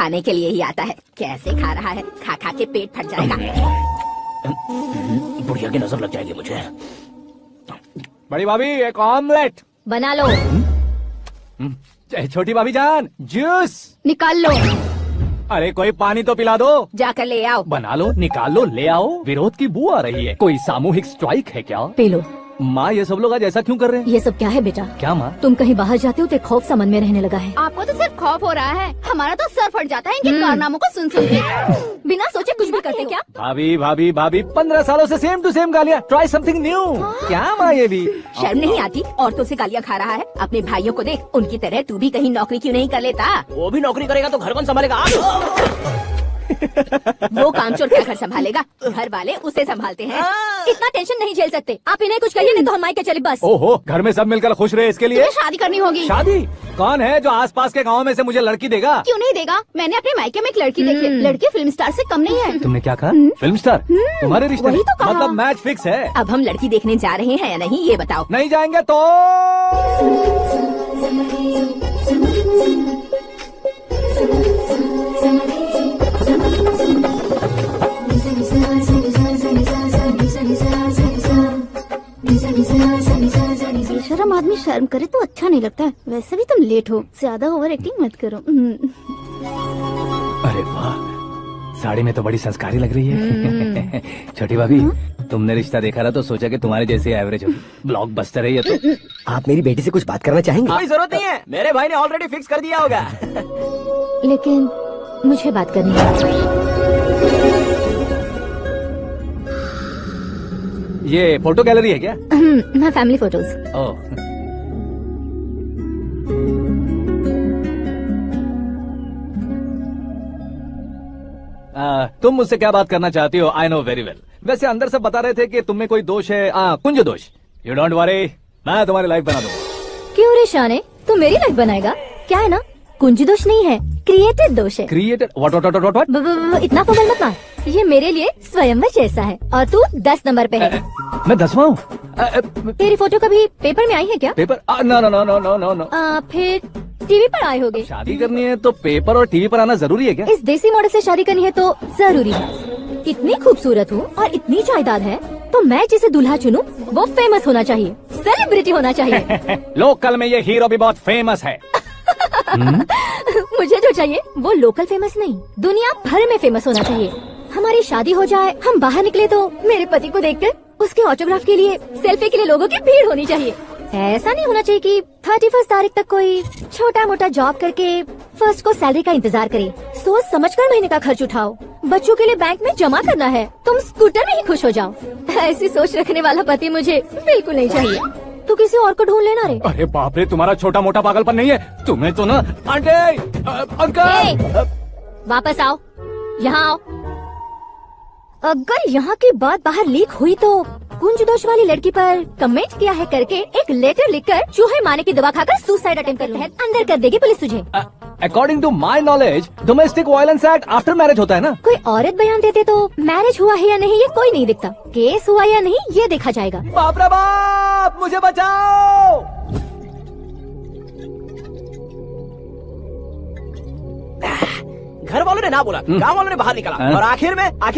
खाने के लिए ही आता है। कैसे खा रहा है, खा खा के पेट फट जाएगा। बुढ़िया की नजर लग जाएगी मुझे। बड़ी भाभी एक ऑमलेट बना लो। छोटी भाभी जान जूस निकाल लो। अरे कोई पानी तो पिला दो। जाकर ले आओ। बना लो, निकाल लो, ले आओ। विरोध की बू आ रही है। कोई सामूहिक स्ट्राइक है क्या? P low. माँ ये सब लोग आज ऐसा क्यों कर रहे हैं? ये सब क्या है बेटा? क्या माँ? तुम कहीं बाहर जाते हो तो खौफ सा मन में रहने लगा है। आपको तो सिर्फ खौफ हो रहा है, हमारा तो सर फट जाता है इनके कारनामों को सुन सुन के। बिना सोचे कुछ भी करते क्या? भाभी भाभी भाभी 15 सालों से सेम टू सेम गालियाँ। Try something new. क्या माँ ये भी? शर्म नहीं आती? औरतों से गालियाँ खा रहा है। अपने भाइयों को देख, उनकी तरह तू भी कहीं नौकरी क्यों नहीं कर लेता? वो भी नौकरी करेगा तो घर कौन संभालेगा? वो कामचोर क्या घर संभालेगा? घर वाले उसे संभालते हैं। इतना टेंशन नहीं झेल सकते आप। इन्हें कुछ कहिए नहीं तो हम मायके चले बस। ओहो, घर में सब मिलकर खुश रहे इसके लिए। शादी करनी होगी। शादी? कौन है जो आसपास के गाँव में से मुझे लड़की देगा? क्यों नहीं देगा? मैंने अपने मायके में एक लड़की देखी। लड़की फिल्म स्टार से कम नहीं है। तुमने क्या कहा? Film star? तुम्हारे रिश्ते वही तो कहा। मतलब मैच फिक्स है। अब हम लड़की देखने जा रहे हैं या नहीं ये बताओ। नहीं जाएंगे तो बेशरम आदमी शर्म करे तो अच्छा नहीं लगता है। वैसे भी तुम लेट हो, ज्यादा ओवर एक्टिंग मत करो। अरे वाह, साड़ी में तो बड़ी संस्कारी लग रही है। छोटी भाभी, तुमने रिश्ता देखा था तो सोचा कि तुम्हारे जैसे एवरेज होगी। ब्लॉकबस्टर है ये तो। आप मेरी बेटी से कुछ बात करना चाहेंगे? कोई जरूरत नहीं है, मेरे भाई ने ऑलरेडी फिक्स कर दिया होगा। लेकिन मुझे बात करनी है। ये फोटो गैलरी है क्या? मैं फैमिली फोटोज। ओह, तुम मुझसे क्या बात करना चाहती हो? I know very well. वैसे अंदर से बता रहे थे कि तुम में कोई दोष है, कुंज दोष। यू डोंट वरी, मैं तुम्हारी लाइफ बना दूंगा। क्यों रे शाने, तू मेरी लाइफ बनाएगा? क्या है ना, कुंज दोष नहीं है, क्रिएटेड दोष है। Created? What what what what? इतना फॉर्मल मत मार। ये मेरे लिए स्वयंवर जैसा है और तू 10 नंबर पे है। मैं 10वां हूँ? तेरी फोटो कभी पेपर में आई है क्या? Paper? No no no no no no no. फिर टीवी पर आए होगे। शादी करनी है तो पेपर और टीवी पर आना जरूरी है क्या? इस देसी मॉडल से शादी करनी है तो जरूरी है। इतनी खूबसूरत हूँ और इतनी जायदाद है तो मैं जिसे दूल्हा चुनूं वो फेमस होना चाहिए, सेलिब्रिटी होना चाहिए। लोकल में ये हीरो भी बहुत फेमस है। मुझे जो चाहिए वो लोकल फेमस नहीं, दुनिया भर में फेमस होना चाहिए। हमारी शादी हो जाए, हम बाहर निकले तो मेरे पति को देखकर उसके ऑटोग्राफ के लिए, सेल्फी के लिए लोगों की भीड़ होनी चाहिए। ऐसा नहीं होना चाहिए कि 31 तारीख तक कोई छोटा मोटा जॉब करके फर्स्ट को सैलरी का इंतजार करे। सोच समझकर महीने का खर्च उठाओ, बच्चों के लिए बैंक में जमा करना है, तुम स्कूटर में ही खुश हो जाओ। ऐसी सोच रखने वाला पति मुझे बिल्कुल नहीं चाहिए। तू किसी और को ढूंढ लेना रे। अरे बाप रे, तुम्हारा छोटा मोटा पागलपन नहीं है तुम्हें तो ना। आंटी, अंकल, वापस आओ, यहाँ आओ। अगर यहाँ की बात बाहर लीक हुई तो कुंज दोष वाली लड़की पर कमेंट किया है करके एक लेटर लिखकर चूहे मारने की दवा खाकर सुसाइड अटेम्प्ट के तहत अंदर कर देगी पुलिस तुझे। According to my knowledge domestic violence act after marriage होता है ना? कोई औरत बयान देते तो मैरिज हुआ है या नहीं ये कोई नहीं दिखता, केस हुआ या नहीं ये देखा जाएगा। बाप रे बाप, मुझे बचाओ। घर वालों ने ना बोला, गाँव वालों ने बाहर निकाला और आखिर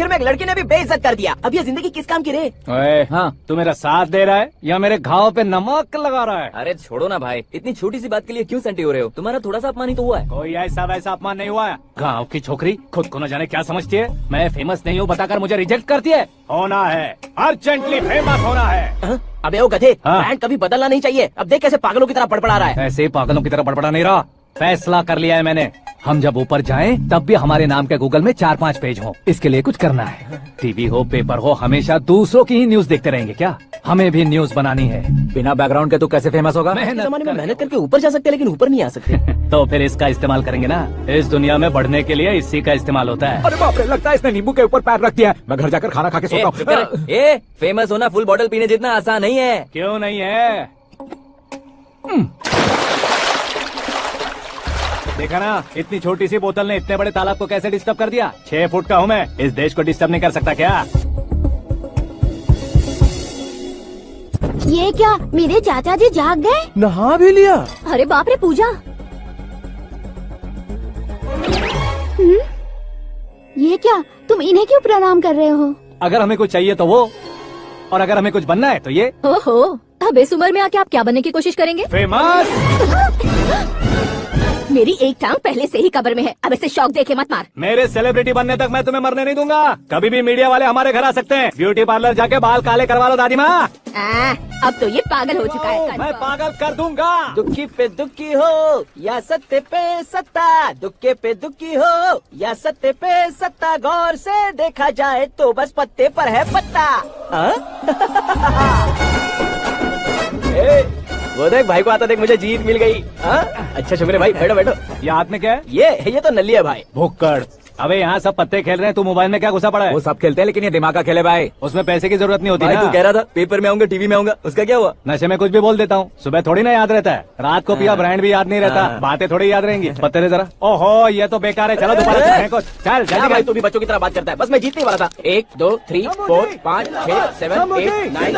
में एक लड़की ने भी बेइज्जत कर दिया। अब ये जिंदगी किस काम की रे? ओए, हाँ, तू मेरा साथ दे रहा है या मेरे घाव पे नमक लगा रहा है? अरे छोड़ो ना भाई, इतनी छोटी सी बात के लिए क्यों सैंटी हो रहे हो? तुम्हारा थोड़ा सा अपमान ही तो हुआ है। कोई ऐसा वैसा अपमान नहीं हुआ है। गाँव की छोकरी खुद को न जाने क्या समझती है। मैं फेमस नहीं हूँ बताकर मुझे रिजेक्ट करती है। होना है, अर्जेंटली फेमस होना है। अबे ओ गधे, हाँ। ब्रांड कभी बदलना नहीं चाहिए। अब देख कैसे पागलों की तरह बड़बड़ा रहा है। ऐसे ही पागलों की तरह बड़बड़ा नहीं रहा, फैसला कर लिया है मैंने। हम जब ऊपर जाएं तब भी हमारे नाम के गूगल में 4-5 पेज हो। इसके लिए कुछ करना है। टीवी हो, पेपर हो, हमेशा दूसरों की ही न्यूज देखते रहेंगे क्या? हमें भी न्यूज बनानी है। बिना बैकग्राउंड के तो कैसे फेमस होगा? जमाने में मेहनत करके ऊपर जा सकते हैं लेकिन ऊपर नहीं आ सकते। तो फिर इसका इस्तेमाल करेंगे ना। इस दुनिया में बढ़ने के लिए इसी का इस्तेमाल होता है। अरे बाप रे, लगता है इसने नींबू के ऊपर पैर रख दिया। मैं घर जाकर खाना खा के सोता हूँ। फेमस होना फुल बॉटल पीने जितना आसान नहीं है। क्यों नहीं है? देखा ना, इतनी छोटी सी बोतल ने इतने बड़े तालाब को कैसे डिस्टर्ब कर दिया। 6 फुट का हूँ मैं, इस देश को डिस्टर्ब नहीं कर सकता क्या? ये क्या, मेरे चाचा जी जाग गए? नहा भी लिया? अरे बाप रे पूजा। क्या तुम इन्हें क्यों प्रणाम कर रहे हो? अगर हमें कुछ चाहिए तो वो, और अगर हमें कुछ बनना है तो ये। ओहो, अब इस उम्र में आके आप क्या बनने की कोशिश करेंगे? फेमस। मेरी एक टांग पहले से ही कब्र में है, अब इसे शौक देके मत मार। मेरे सेलिब्रिटी बनने तक मैं तुम्हें मरने नहीं दूंगा। कभी भी मीडिया वाले हमारे घर आ सकते हैं। ब्यूटी पार्लर जाके बाल काले करवा लो दादी माँ। अब तो ये पागल हो चुका है। मैं पागल कर दूंगा। दुखी पे दुखी हो या सत्य पे सत्ता, दुखे पे दुखी हो या सत्य पे सत्ता, गौर से देखा जाए तो बस पत्ते पर है पत्ता। ए, वो देख भाई को आता देख, मुझे जीत मिल गई। अच्छा शुक्र है भाई, बैठो बैठो। ये हाथ में क्या है? ये तो नल्ली है भाई। भुक्कड़। अबे यहाँ सब पत्ते खेल रहे हैं, तू मोबाइल में क्या घुसा पड़ा है? वो सब खेलते हैं लेकिन ये दिमाग का खेले भाई। उसमें पैसे की जरूरत नहीं होती भाई ना। तू कह रहा था पेपर में आऊंगा, टीवी में आऊंगा, उसका क्या हुआ? नशे में कुछ भी बोल देता हूँ, सुबह थोड़ी ना याद रहता है। रात को पिया ब्रांड भी याद नहीं रहता, बातें थोड़ी याद रहेंगी। पत्ते दे जरा। ओहो, ये तो बेकार है। चलो दोबारा चलते हैं कुछ। चल क्या जल्दी भाई, तू भी बच्चों की तरह बात करता है। बस मैं जीतने वाला था। 1 2 3 4 5 6 7 8 9 10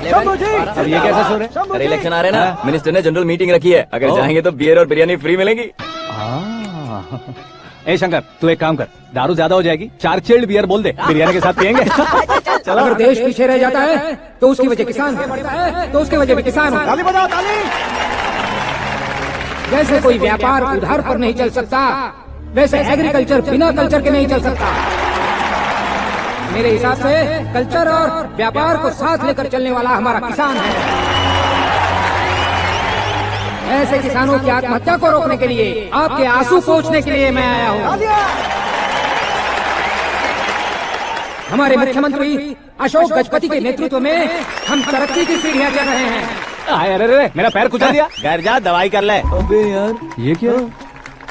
11 अब ये कैसे सो रहे? अरे इलेक्शन आ रहे हैं ना, मिनिस्टर ने जनरल मीटिंग रखी है। अगर जाएंगे तो बियर और बिरयानी फ्री मिलेगी। ए शंकर, तू एक काम कर, दारू ज्यादा हो जाएगी, 4 चिल्ड बियर बोल दे, बिरयानी के साथ पियेंगे। चलो। अगर देश पीछे रह जाता है तो उसकी वजह किसान है, तो उसकी वजह भी किसान है। ताली बजाओ, ताली। जैसे कोई व्यापार उधार पर नहीं चल सकता, वैसे एग्रीकल्चर बिना कल्चर के नहीं चल सकता। मेरे हिसाब से कल्चर और व्यापार को साथ लेकर चलने वाला हमारा किसान है। ऐसे किसानों की आत्महत्या को रोकने के लिए, आपके आंसू पोंछने के लिए मैं आया हूँ। हमारे मुख्यमंत्री अशोक गजपति के नेतृत्व में हम तरक्की की सीढ़ियाँ चढ़ रहे हैं। अरे मेरा पैर कुचल दिया। घर जा दवाई कर ले। अबे यार, ये क्या?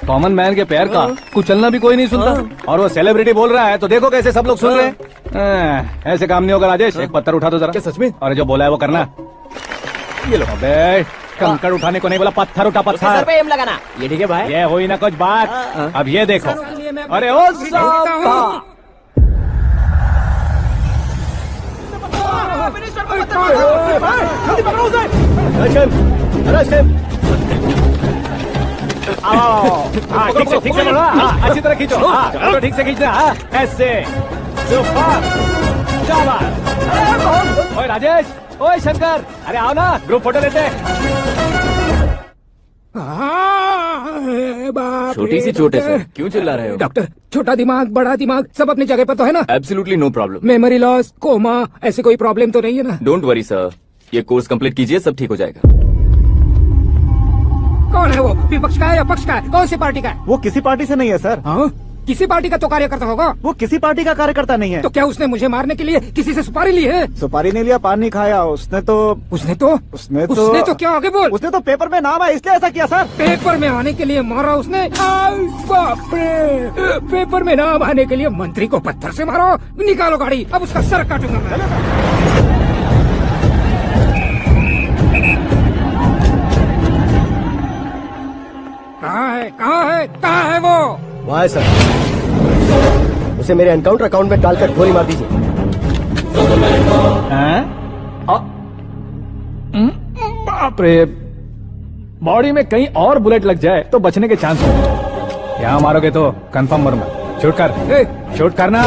कॉमन मैन के पैर का कुचलना भी कोई नहीं सुनता, और वो सेलिब्रिटी बोल रहा है तो देखो कैसे सब लोग सुन रहे हैं। ऐसे काम नहीं होगा राजेश, एक पत्थर उठा दो जरा। क्या सच में? और जो बोला है वो करना। ये लो। अबे कंकड़ उठाने को नहीं बोला, पत्थर उठा उसके सर पत्थर। पे एम लगाना। ये ठीक है भाई। ये हुई ना कुछ बात। अब ये देखो। अरे ओ साहब, ठीक से बोलो। अच्छी तरह खींचो। तो ठीक से खींचना। ऐसे। ओए राजेश, ओए शंकर, अरे आओ ना, ग्रुप फोटो लेते हैं। छोटी सी चोट है सर, क्यों चिल्ला रहे हो? डॉक्टर, छोटा दिमाग बड़ा दिमाग सब अपनी जगह पर तो है ना? Absolutely no problem. Memory loss, coma, ऐसी कोई प्रॉब्लम तो नहीं है ना? डोंट वरी सर, ये कोर्स कंप्लीट कीजिए, सब ठीक हो जाएगा। कौन है वो? विपक्ष का है या पक्ष का है? कौन सी पार्टी का है? वो किसी पार्टी से नहीं है सर। हाँ? किसी पार्टी का तो कार्यकर्ता होगा। वो किसी पार्टी का कार्यकर्ता नहीं है। तो क्या उसने मुझे मारने के लिए किसी से सुपारी ली है? सुपारी नहीं लिया, पान नहीं खाया। उसने तो क्या? आगे बोल। उसने तो पेपर में नाम है इसलिए ऐसा किया सर। पेपर में आने के लिए मारा उसने? आय बाप रे! पेपर में नाम आने के लिए मंत्री को पत्थर से मारो। निकालो गाड़ी, अब उसका सर काटूंगा मैं। कहाँ है वो? वहाँ है सर। उसे मेरे एनकाउंटर अकाउंट में डालकर गोली मार दीजिए। बाप रे, बॉडी में कहीं और बुलेट लग जाए तो बचने के चांस हो। यहाँ मारोगे तो कंफर्म मरूंगा। शूट कर, शूट करना।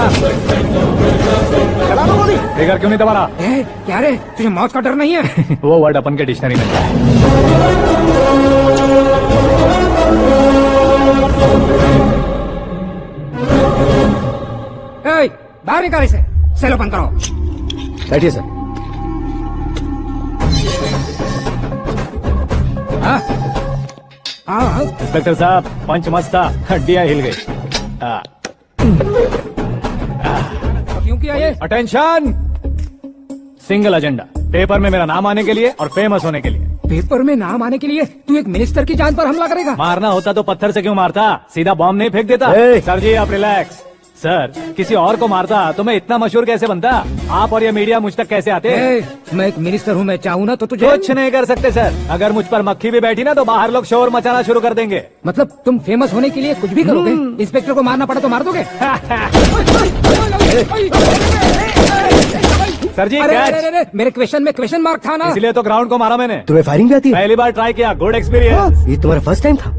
चला दो गोली। ट्रिगर क्यों नहीं दबा रहा? क्या रे, तुझे मौत का डर नहीं है? वो वर्ड अपन के डिक्शनरी में है। बाहर निकाल इसे। सेलो बंद करो। बैठिए सर। हाँ, इंस्पेक्टर साहब, पंच मस्त था, हड्डियां हिल गई। क्यों किया ये? अटेंशन, सिंगल एजेंडा, पेपर में मेरा नाम आने के लिए और फेमस होने के लिए। पेपर में नाम आने के लिए तू एक मिनिस्टर की जान पर हमला करेगा? मारना होता तो पत्थर से क्यों मारता, सीधा बॉम्ब नहीं फेंक देता। सर जी आप रिलैक्स। सर, किसी और को मारता तो मैं इतना मशहूर कैसे बनता? आप और ये मीडिया मुझ तक कैसे आते? मैं एक मिनिस्टर हूँ, मैं चाहूँ ना तो तुझे कुछ नहीं कर सकते सर। अगर मुझ पर मक्खी भी बैठी ना तो बाहर लोग शोर मचाना शुरू कर देंगे। मतलब तुम फेमस होने के लिए कुछ भी करोगे? इंस्पेक्टर को मारना पड़ा तो मार दोगे? सर जी अरे, मेरे क्वेश्चन में क्वेश्चन मार्क था ना, इसलिए तो ग्राउंड को मारा मैंने। तुम्हें फायरिंग भी आती है? पहली बार ट्राई किया, गुड एक्सपीरियंस। ये तुम्हारा फर्स्ट टाइम था?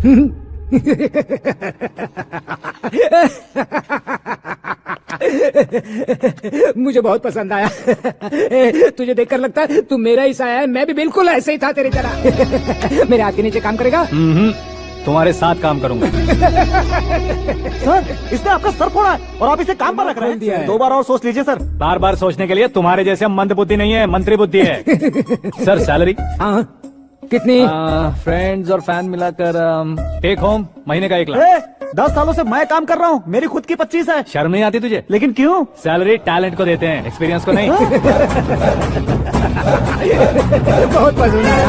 मुझे बहुत पसंद आया। तुझे देखकर लगता है तू मेरा ही साया है। मैं भी बिल्कुल ऐसे ही था तेरी तरह। मेरे हाथ के नीचे काम करेगा? तुम्हारे साथ काम करूंगा। सर इसने आपका सर फोड़ा है और आप इसे काम पर रख रहे दिया है। हैं। 2 बार और सोच लीजिए सर। बार बार सोचने के लिए तुम्हारे जैसे मंद बुद्धि नहीं है, मंत्री बुद्धि है। सर सैलरी हाँ कितनी? फ्रेंड्स और फैन मिलाकर टेक होम महीने का 1 लाख। 10 सालों से मैं काम कर रहा हूँ, मेरी खुद की 25 है। शर्म नहीं आती तुझे? लेकिन क्यों? सैलरी टैलेंट को देते हैं, एक्सपीरियंस को नहीं। बहुत पसंद आया।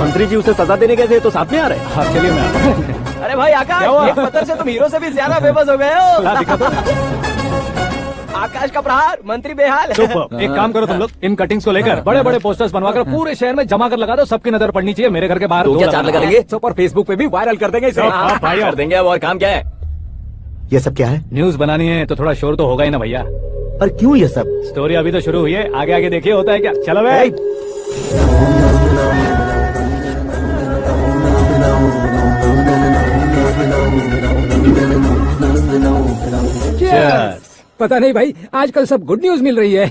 मंत्री जी उसे सजा देने गए थे तो साथ में आ रहे हैं। हाँ चलिए मैं आता हूं। अरे भाई आकाश, एक पत्थर से तुम हीरो से भी ज्यादा फेमस हो गए हो। ला दिखा दो। आकाश का प्रहार, मंत्री बेहाल। सुपर। एक काम करो तुम लोग, इन कटिंग्स को लेकर बड़े बड़े पोस्टर्स बनवाकर पूरे शहर में जमा कर लगा दो। सबकी नजर पड़नी चाहिए। मेरे घर के बाहर 2 या 4 लगा देंगे। सुपर। फेसबुक पे भी वायरल कर देंगे इसे। हाँ, भाई कर देंगे। अब और काम क्या है? ये सब क्या है? न्यूज बनानी है तो थोड़ा शोर तो होगा ही ना भैया। पर क्यों ये सब? स्टोरी अभी तो शुरू हुई है, आगे आगे देखिए होता है क्या। चलो भाई। Cheers। पता नहीं भाई, आजकल सब गुड न्यूज मिल रही है।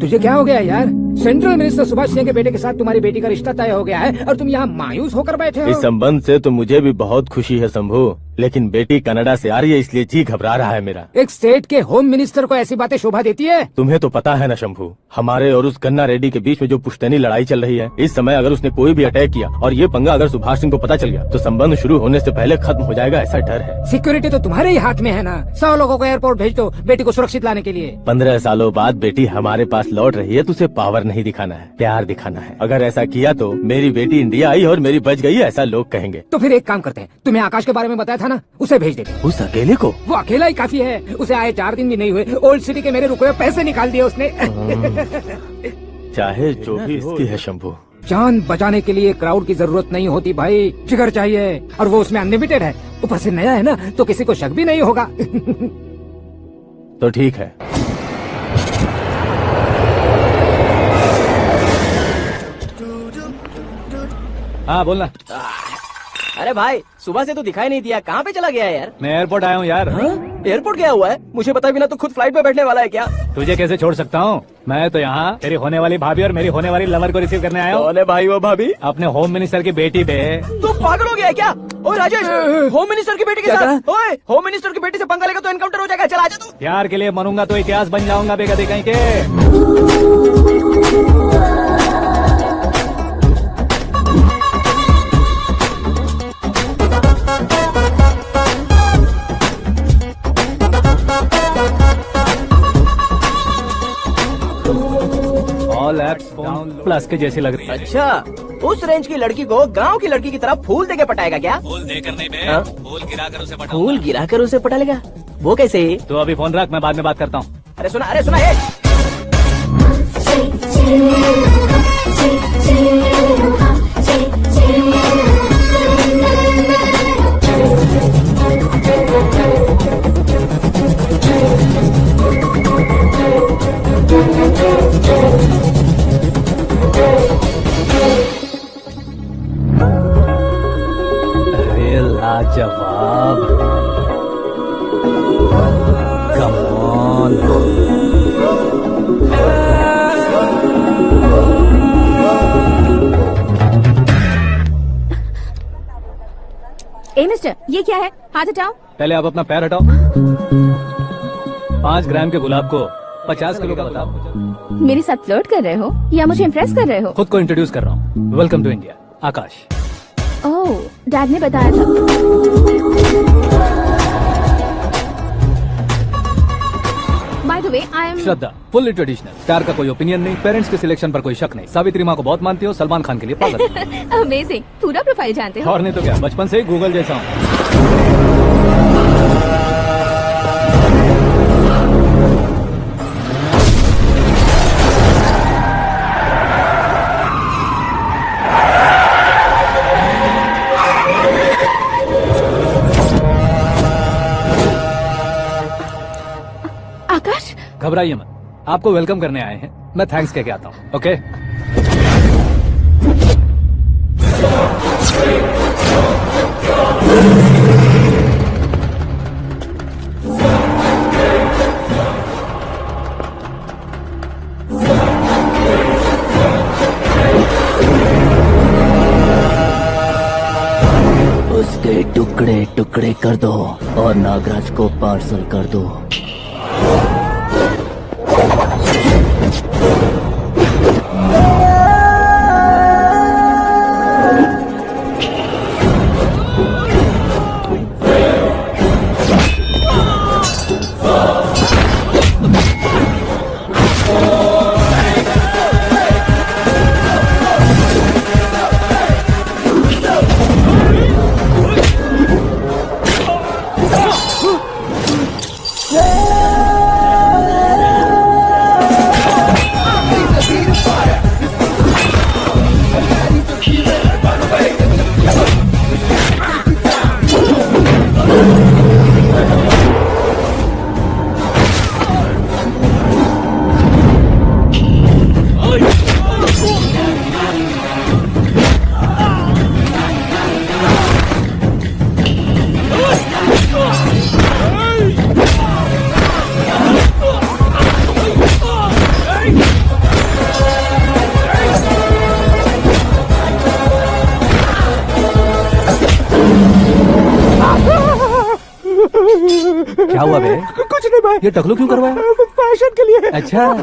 तुझे क्या हो गया यार? सेंट्रल मिनिस्टर सुभाष सिंह के बेटे के साथ तुम्हारी बेटी का रिश्ता तय हो गया है और तुम यहाँ मायूस होकर बैठे हो। इस संबंध से तो मुझे भी बहुत खुशी है शंभू, लेकिन बेटी कनाडा से आ रही है इसलिए जी घबरा रहा है मेरा। एक स्टेट के होम मिनिस्टर को ऐसी बातें शोभा देती है? तुम्हें तो पता है ना शंभू, हमारे और उस कन्ना रेड्डी के बीच में जो पुश्तैनी लड़ाई चल रही है, इस समय अगर उसने कोई भी अटैक किया और ये पंगा अगर सुभाष सिंह को पता चल गया तो संबंध शुरू होने से पहले खत्म हो जाएगा, ऐसा डर है। सिक्योरिटी तो तुम्हारे ही हाथ में है ना। 100 लोगों को एयरपोर्ट भेज दो बेटी को सुरक्षित लाने के लिए। 15 सालों बाद बेटी हमारे पास लौट रही है तो उसे पावर नहीं दिखाना है, प्यार दिखाना है। अगर ऐसा किया तो मेरी बेटी इंडिया आई और मेरी बच गई, ऐसा लोग कहेंगे। तो फिर एक काम करते हैं, तुम्हें आकाश के बारे में बताया था ना, उसे भेज देते। उस अकेले को? वो अकेला ही काफी है। उसे आए 4 दिन भी नहीं हुए, ओल्ड सिटी के मेरे रुके हुए पैसे निकाल दिए उसने। चाहे जो भी इसकी है शंभू, जान बचाने के लिए क्राउड की जरूरत नहीं होती भाई, जिगर चाहिए। और वो उसमें अनलिमिटेड है, ऊपर से नया है ना, तो किसी को शक भी नहीं होगा। तो ठीक है। हाँ बोलना। अरे भाई, सुबह से तो दिखाई नहीं दिया, कहाँ पे चला गया है यार? मैं एयरपोर्ट आया हूँ यार। एयरपोर्ट गया हुआ है? मुझे पता बिना तो खुद फ्लाइट पे बैठने वाला है क्या? तुझे कैसे छोड़ सकता हूँ? मैं तो यहाँ तेरी होने वाली भाभी और मेरी होने वाली लवर को रिसीव करने आया हूँ। कौन है भाई वो भाभी? अपने होम मिनिस्टर की बेटी पे। तू पागल हो गया है क्या? ओए राजेश, होम मिनिस्टर की बेटी के साथ? ओए, होम मिनिस्टर की बेटी से पंगा लेगा तो एनकाउंटर हो जाएगा। चल आजा तू। प्यार के लिए मरूंगा तो इतिहास बन जाऊंगा बेगदे कहीं के। ऑल एप्स डाउनलोड प्लस के जैसी लग रही है। अच्छा, उस रेंज की लड़की को गांव की लड़की की तरह फूल देके पटाएगा क्या? फूल देकर नहीं बे, हाँ? फूल गिराकर उसे पटा। फूल गिराकर उसे पटा लेगा? वो कैसे? तो अभी फोन रख, मैं बाद में बात करता हूँ। अरे सुना ये। अरे लाजवाब, कम ऑन। ए मिस्टर, ये क्या है? हाथ हटाओ। पहले आप अपना पैर हटाओ। 5 ग्राम के गुलाब को 50 किलो का बताओ। मेरे साथ फ्लर्ट कर रहे हो या मुझे इम्प्रेस कर रहे हो? खुद को इंट्रोड्यूस कर रहा हूँ। Welcome to India, Akash. Oh, dad ने बताया था। By the way, I am Shraddha, fully traditional. प्यार का कोई ओपिनियन नहीं, पेरेंट्स के सिलेक्शन पर कोई शक नहीं। सावित्री माँ को बहुत मानती हो, सलमान खान के लिए पागल। अमेजिंग, पूरा प्रोफाइल जानते हो। और नहीं तो क्या, बचपन से ही गूगल जैसा हूँ। आकाश, घबराइए मत, आपको वेलकम करने आए हैं। मैं थैंक्स कह के आता हूँ। ओके के टुकड़े टुकड़े कर दो और नागराज को पार्सल कर दो। क्या हुआ बे? कुछ नहीं भाई, ये टकलू क्यों करवाया? फैशन के लिए। अच्छा।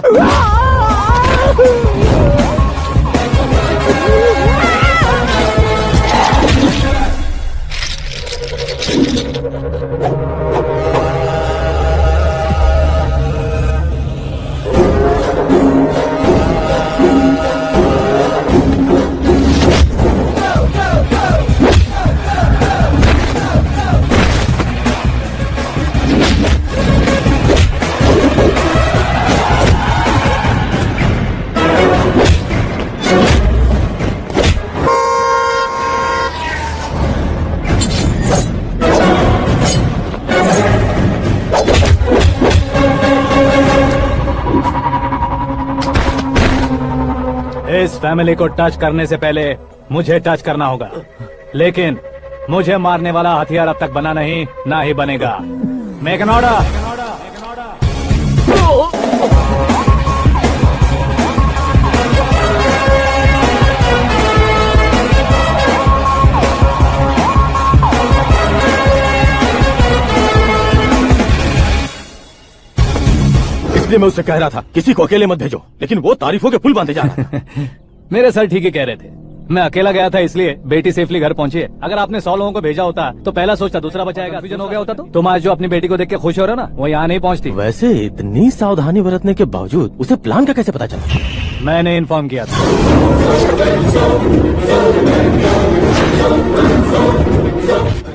इस फैमिली को टच करने से पहले मुझे टच करना होगा, लेकिन मुझे मारने वाला हथियार अब तक बना नहीं, ना ही बनेगा। Make an order. इसलिए मैं उससे कह रहा था किसी को अकेले मत भेजो, लेकिन वो तारीफों के पुल बांधे जा रहा था। मेरे सर ठीक ही कह रहे थे। मैं अकेला गया था इसलिए बेटी सेफली घर पहुंची है। अगर आपने 100 लोगों को भेजा होता तो पहला सोचता दूसरा बचाएगा, कंफ्यूजन हो गया होता। तो तुम आज जो अपनी बेटी को देख के खुश हो रहे हो ना, वो यहाँ नहीं पहुँचती। वैसे इतनी सावधानी बरतने के बावजूद उसे प्लान का कैसे पता चला? मैंने इन्फॉर्म किया था।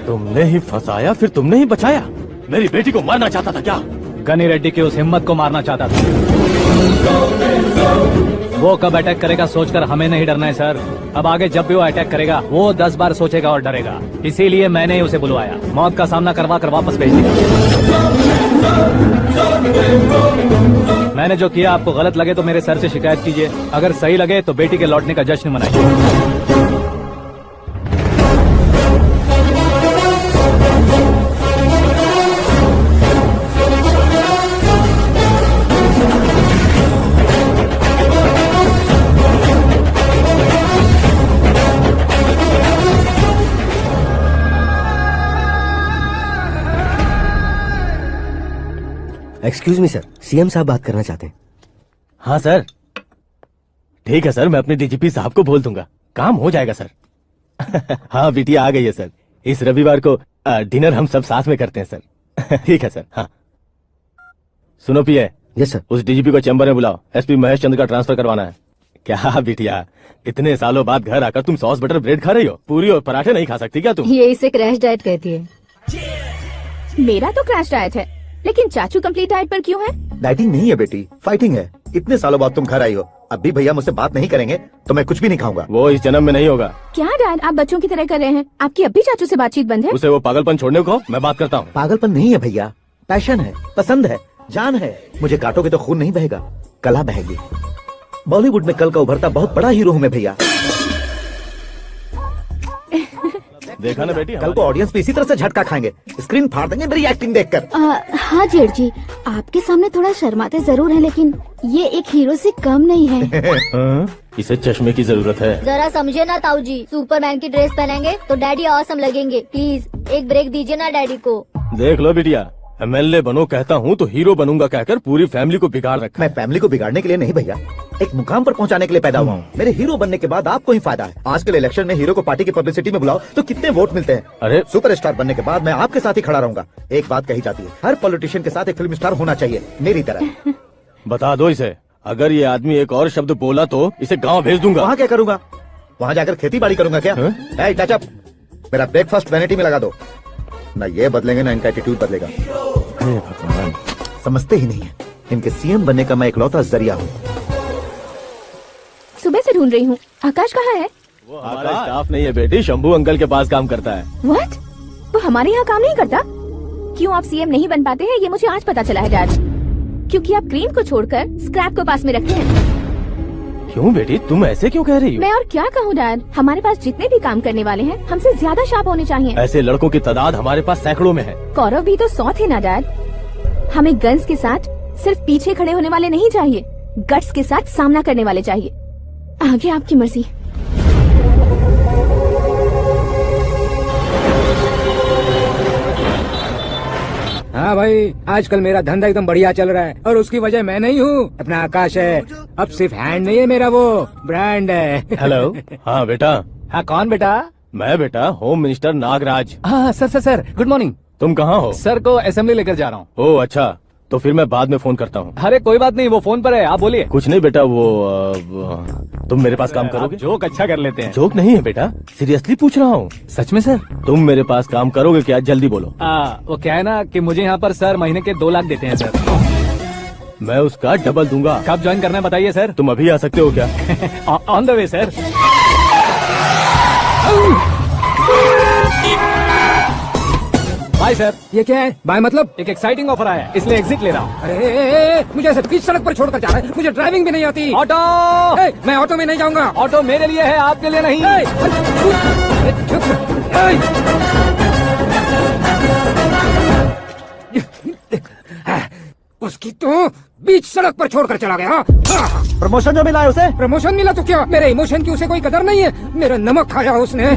तुमने ही फंसाया, फिर तुमने ही बचाया। मेरी बेटी को मारना चाहता था क्या? गनी रेड्डी की उस हिम्मत को मारना चाहता था। वो कब अटैक करेगा सोचकर हमें नहीं डरना है सर। अब आगे जब भी वो अटैक करेगा वो 10 बार सोचेगा और डरेगा। इसीलिए मैंने ही उसे बुलवाया, मौत का सामना करवा कर वापस भेज दिया। मैंने जो किया आपको गलत लगे तो मेरे सर से शिकायत कीजिए, अगर सही लगे तो बेटी के लौटने का जश्न मनाइए। एक्सक्यूज मी सर, सीएम साहब बात करना चाहते हैं। हाँ सर, ठीक है सर, मैं अपने डीजीपी साहब को बोल दूंगा, काम हो जाएगा सर। हाँ बिटिया आ गई है सर, इस रविवार को डिनर हम सब साथ में करते हैं सर। ठीक है सर। हाँ सुनो पिए। Yes sir. उस डीजीपी को चैम्बर में बुलाओ, एसपी महेश चंद्र का ट्रांसफर करवाना है। क्या बिटिया, इतने सालों बाद घर आकर तुम सॉस बटर ब्रेड खा रही हो? पूरी और पराठे नहीं खा सकती क्या तुम? ये इसे क्रैश डाइट कहती है। मेरा तो क्रैश डाइट है, लेकिन चाचू कंप्लीट डाइट पर क्यों है? डाइटिंग नहीं है बेटी, फाइटिंग है। इतने सालों बाद तुम घर आई हो, अब भी भैया मुझसे बात नहीं करेंगे तो मैं कुछ भी नहीं खाऊंगा। वो इस जन्म में नहीं होगा। क्या डैड, आप बच्चों की तरह कर रहे हैं? आपकी अब भी चाचू से बातचीत बंद है? उसे वो पागलपन छोड़ने को, मैं बात करता हूँ। पागलपन नहीं है भैया, पैशन है, पसंद है, जान है। मुझे काटोगे तो खून नहीं बहेगा, कला बहेगी। बॉलीवुड में कल का उभरता बहुत बड़ा हीरो हूँ मैं भैया। देखा ना बेटी, कल को ऑडियंस भी इसी तरह से झटका खाएंगे, स्क्रीन फाड़ देंगे मेरी एक्टिंग देखकर। हाँ जेठ जी, आपके सामने थोड़ा शर्माते जरूर हैं, लेकिन ये एक हीरो से कम नहीं है। हाँ? इसे चश्मे की जरूरत है। जरा समझे ना ताऊ जी, सुपरमैन की ड्रेस पहनेंगे तो डैडी ऑसम लगेंगे। प्लीज एक ब्रेक दीजिए ना डैडी को। देख लो बिटिया, MLA बनो कहता हूँ तो हीरो बनूंगा कहकर पूरी फैमिली को बिगाड़ रखा। मैं फैमिली को बिगाड़ने के लिए नहीं भैया, एक मुकाम पर पहुंचाने के लिए पैदा हुआ हूँ। मेरे हीरो बनने के बाद आपको ही फायदा है। आजकल इलेक्शन में हीरो को पार्टी की पब्लिसिटी में बुलाओ तो कितने वोट मिलते हैं। अरे सुपरस्टार बनने के बाद मैं आपके साथ ही खड़ा रहूंगा। एक बात कही जाती है, हर पॉलिटिशियन के साथ एक फिल्म स्टार होना चाहिए, मेरी तरह। बता दो इसे, अगर ये आदमी एक और शब्द बोला तो इसे गाँव भेज दूंगा। वहाँ क्या करूंगा? वहाँ जाकर खेती बाड़ी करूंगा क्या? ए, टच अप, मेरा ब्रेकफास्ट वैनिटी में लगा दो। न ये बदलेंगे ना इनका एटीट्यूड बदलेगा। हे भगवान, समझते ही नहीं है, इनके सीएम बनने का मैं इकलौता जरिया हूँ। सुबह से ढूंढ रही हूँ, आकाश कहाँ है? वो हमारा स्टाफ नहीं है बेटी, शंभू अंकल के पास काम करता है। व्हाट? वो हमारे यहाँ काम नहीं करता? क्यों आप सीएम नहीं बन पाते हैं, ये मुझे आज पता चला है डैड। क्योंकि आप क्रीम को छोड़कर स्क्रैप को पास में रखते हैं। क्यों बेटी, तुम ऐसे क्यों कह रही हो? मैं और क्या कहूँ डैड, हमारे पास जितने भी काम करने वाले हैं हमसे ज्यादा शार्प होने चाहिए। ऐसे लड़कों की तादाद हमारे पास सैकड़ों में है। कौरव भी तो 100 थे ना डैड। हमें गन्स के साथ सिर्फ पीछे खड़े होने वाले नहीं चाहिए, गट्स के साथ सामना करने वाले चाहिए। आगे आपकी मर्जी। हाँ भाई, आजकल मेरा धंधा एकदम बढ़िया चल रहा है और उसकी वजह मैं नहीं हूँ, अपना आकाश है। अब सिर्फ हैंड नहीं है मेरा, वो ब्रांड है। हेलो। हाँ बेटा। हाँ कौन बेटा? मैं बेटा, होम मिनिस्टर नागराज। हाँ सर गुड मॉर्निंग। तुम कहाँ हो? सर को असेंबली लेकर जा रहा हूँ। ओह अच्छा, तो फिर मैं बाद में फोन करता हूँ। अरे कोई बात नहीं, वो फोन पर है, आप बोलिए। कुछ नहीं बेटा, तुम मेरे पास काम करोगे? जोक अच्छा कर लेते हैं। जोक नहीं है बेटा, सीरियसली पूछ रहा हूँ। सच में सर? तुम मेरे पास काम करोगे क्या? जल्दी बोलो। वो क्या है ना कि मुझे यहाँ पर सर महीने के 2 लाख देते हैं सर। मैं उसका डबल दूंगा। कब ज्वाइन करना है बताइए सर। तुम अभी आ सकते हो क्या? On the way sir. Bye sir. ये क्या है? बाय मतलब? एक एक्साइटिंग ऑफर आया है, इसलिए एग्जिट ले रहा हूँ। अरे मुझे ऐसे बीच सड़क पर छोड़कर जा रहा है, मुझे ड्राइविंग भी नहीं आती। ऑटो। मैं ऑटो में नहीं जाऊंगा। ऑटो मेरे लिए है, आपके लिए नहीं। उसकी तो बीच सड़क पर छोड़कर चला गया। प्रमोशन जो मिला है उसे? प्रमोशन मिला तो क्या, मेरे इमोशन की उसे कोई कदर नहीं है। मेरा नमक खाया उसने।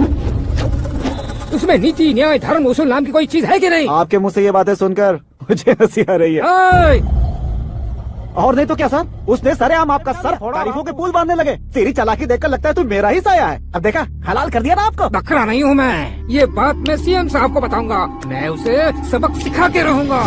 उसमें नीति न्याय धर्म उसूल नाम की कोई चीज है कि नहीं? आपके मुंह से ये बातें सुनकर मुझे हंसी आ रही है। और नहीं तो क्या सर, उसने सरेआम आपका सर फोड़ा, तारीफों के पुल बांधने लगे। तेरी चालाकी देखकर लगता है तू मेरा ही साया है। अब देखा, हलाल कर दिया ना आपको। बकरा नहीं हूँ मैं, ये बात मैं सीएम साहब को बताऊंगा। मैं उसे सबक सिखा के रहूंगा।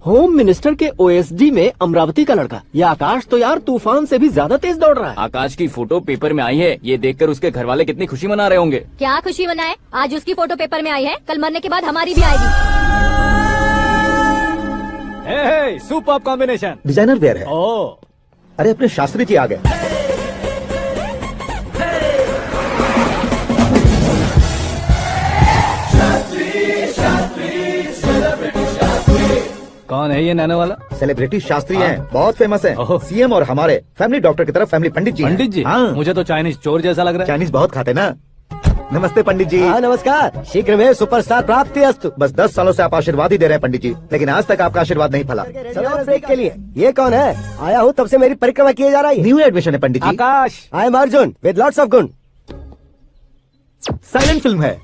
होम मिनिस्टर के OSD में अमरावती का लड़का, ये आकाश तो यार तूफान से भी ज्यादा तेज दौड़ रहा है। आकाश की फोटो पेपर में आई है, ये देखकर उसके घर वाले कितनी खुशी मना रहे होंगे। क्या खुशी मनाए, आज उसकी फोटो पेपर में आई है, कल मरने के बाद हमारी भी आएगी। Super combination. डिजाइनर वेयर है। ओह, अरे अपने शास्त्री जी आ गए। कौन है ये नैनो वाला? सेलिब्रिटी शास्त्री हैं, बहुत फेमस हैं। ओह। सीएम और हमारे फैमिली डॉक्टर की तरफ फैमिली पंडित जी हैं। पंडित जी? हाँ, मुझे तो चाइनीज चोर जैसा लग रहा है। चाइनीज बहुत खाते ना। नमस्ते पंडित जी। हाँ नमस्कार, शीघ्र में सुपरस्टार प्राप्ति अस्तु। बस 10 सालों से आप आशीर्वाद ही दे रहे हैं पंडित जी, लेकिन आज तक आपका आशीर्वाद नहीं फला। चलो ब्रेक के लिए। ये कौन है? आया हूँ तब से मेरी परिक्रमा किए जा रही है। न्यू एडमिशन है Pandit ji. Akash. I am Arjun with lots of गुण। साइलेंट फिल्म है।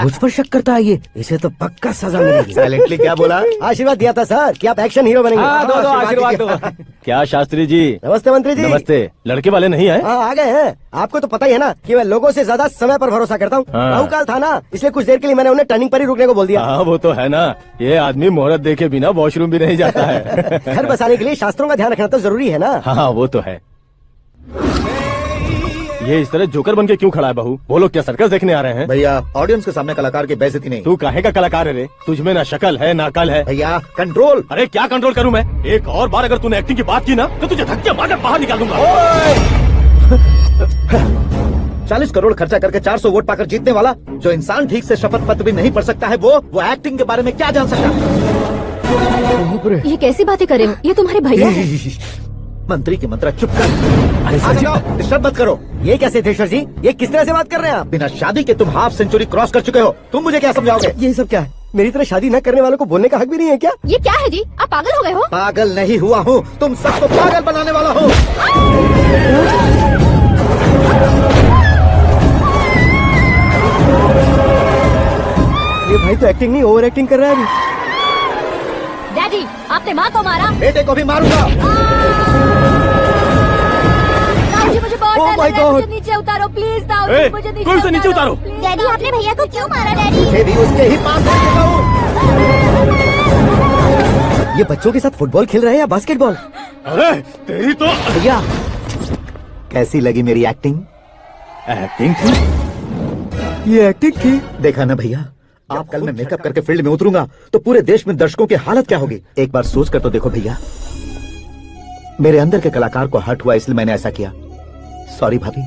मुझ पर शक करता है ये, इसे तो पक्का सजा मिलेगी। साइलेंटली क्या बोला? आशीर्वाद दिया था सर कि आप एक्शन हीरो बनेंगे। हाँ, दो आशीर्वाद दो। क्या शास्त्री जी? नमस्ते मंत्री जी। नमस्ते। लड़के वाले नहीं आए? हाँ आ गए हैं। आपको तो पता ही है ना कि मैं लोगों से ज्यादा समय पर भरोसा करता हूँ। हाँ। राहु काल था ना, इसलिए कुछ देर के लिए मैंने उन्हें टर्निंग पर ही रुकने को बोल दिया। हाँ वो तो है ना, ये आदमी मुहूर्त देखे बिना वॉशरूम भी नहीं जाता है। घर बसाने के लिए शास्त्रों का ध्यान रखना तो जरूरी है ना। हाँ वो तो है। ये इस तरह जोकर बन के क्यों खड़ा है बहू? वो लोग क्या सर्कस देखने आ रहे हैं? भैया ऑडियंस के सामने कलाकार की बेइज्जती नहीं। तू काहे का कलाकार है रे? तुझमें ना शक्ल है ना अकल है। भैया कंट्रोल। अरे क्या कंट्रोल करूं मैं? एक और बार अगर तूने एक्टिंग की बात की ना तो तुझे धक्के मारकर बाहर निकाल दूंगा। 40 करोड़ खर्चा करके 400 वोट पाकर जीतने वाला, जो इंसान ठीक से शपथ पत्र भी नहीं पढ़ सकता है, वो एक्टिंग के बारे में क्या जान सकता? ये कैसी बातें कर रहे हो, ये तुम्हारे भैया हैं। मंत्री की मंत्रा चुप कर। डिस्टर्ब मत करो। ये क्या सिद्धेश्वर जी, ये किस तरह से बात कर रहे हैं आप? बिना शादी के तुम हाफ सेंचुरी क्रॉस कर चुके हो, तुम मुझे क्या समझाओगे? ये सब क्या है? मेरी तरह शादी न करने वालों को बोलने का हक भी नहीं है क्या? ये क्या है जी, आप पागल हो गए हो? पागल नहीं हुआ हूँ, तुम सबको पागल बनाने वाला हो। ये भाई तो एक्टिंग नहीं, ओवर एक्टिंग कर रहा है अभी। डैडी, आपने माँ को मारा। बेटे को भी मारूंगा। ताऊ मुझे बहुत Oh डर my लग रहा है, God. मुझे नीचे उतारो प्लीज। ताऊ ए, मुझे नीचे कोई उसे नीचे उतारो। डैडी, आपने भैया को क्यों मारा डैडी? मुझे भी उसके ही पास ले चला हूँ। ये बच्चों के साथ फुटबॉल खेल रहे हैं या बास्केटबॉल? अरे तेरी तो भैया, कैसी लगी मेरी एक्टिंग? एक्टिंग थी? ये एक्टिंग थी? देखा ना भैया, आप कल मैं मेकअप करके फील्ड में उतरूंगा तो पूरे देश में दर्शकों की हालत क्या होगी। एक बार सोच कर तो देखो भैया, मेरे अंदर के कलाकार को हर्ट हुआ इसलिए मैंने ऐसा किया। सॉरी भाभी,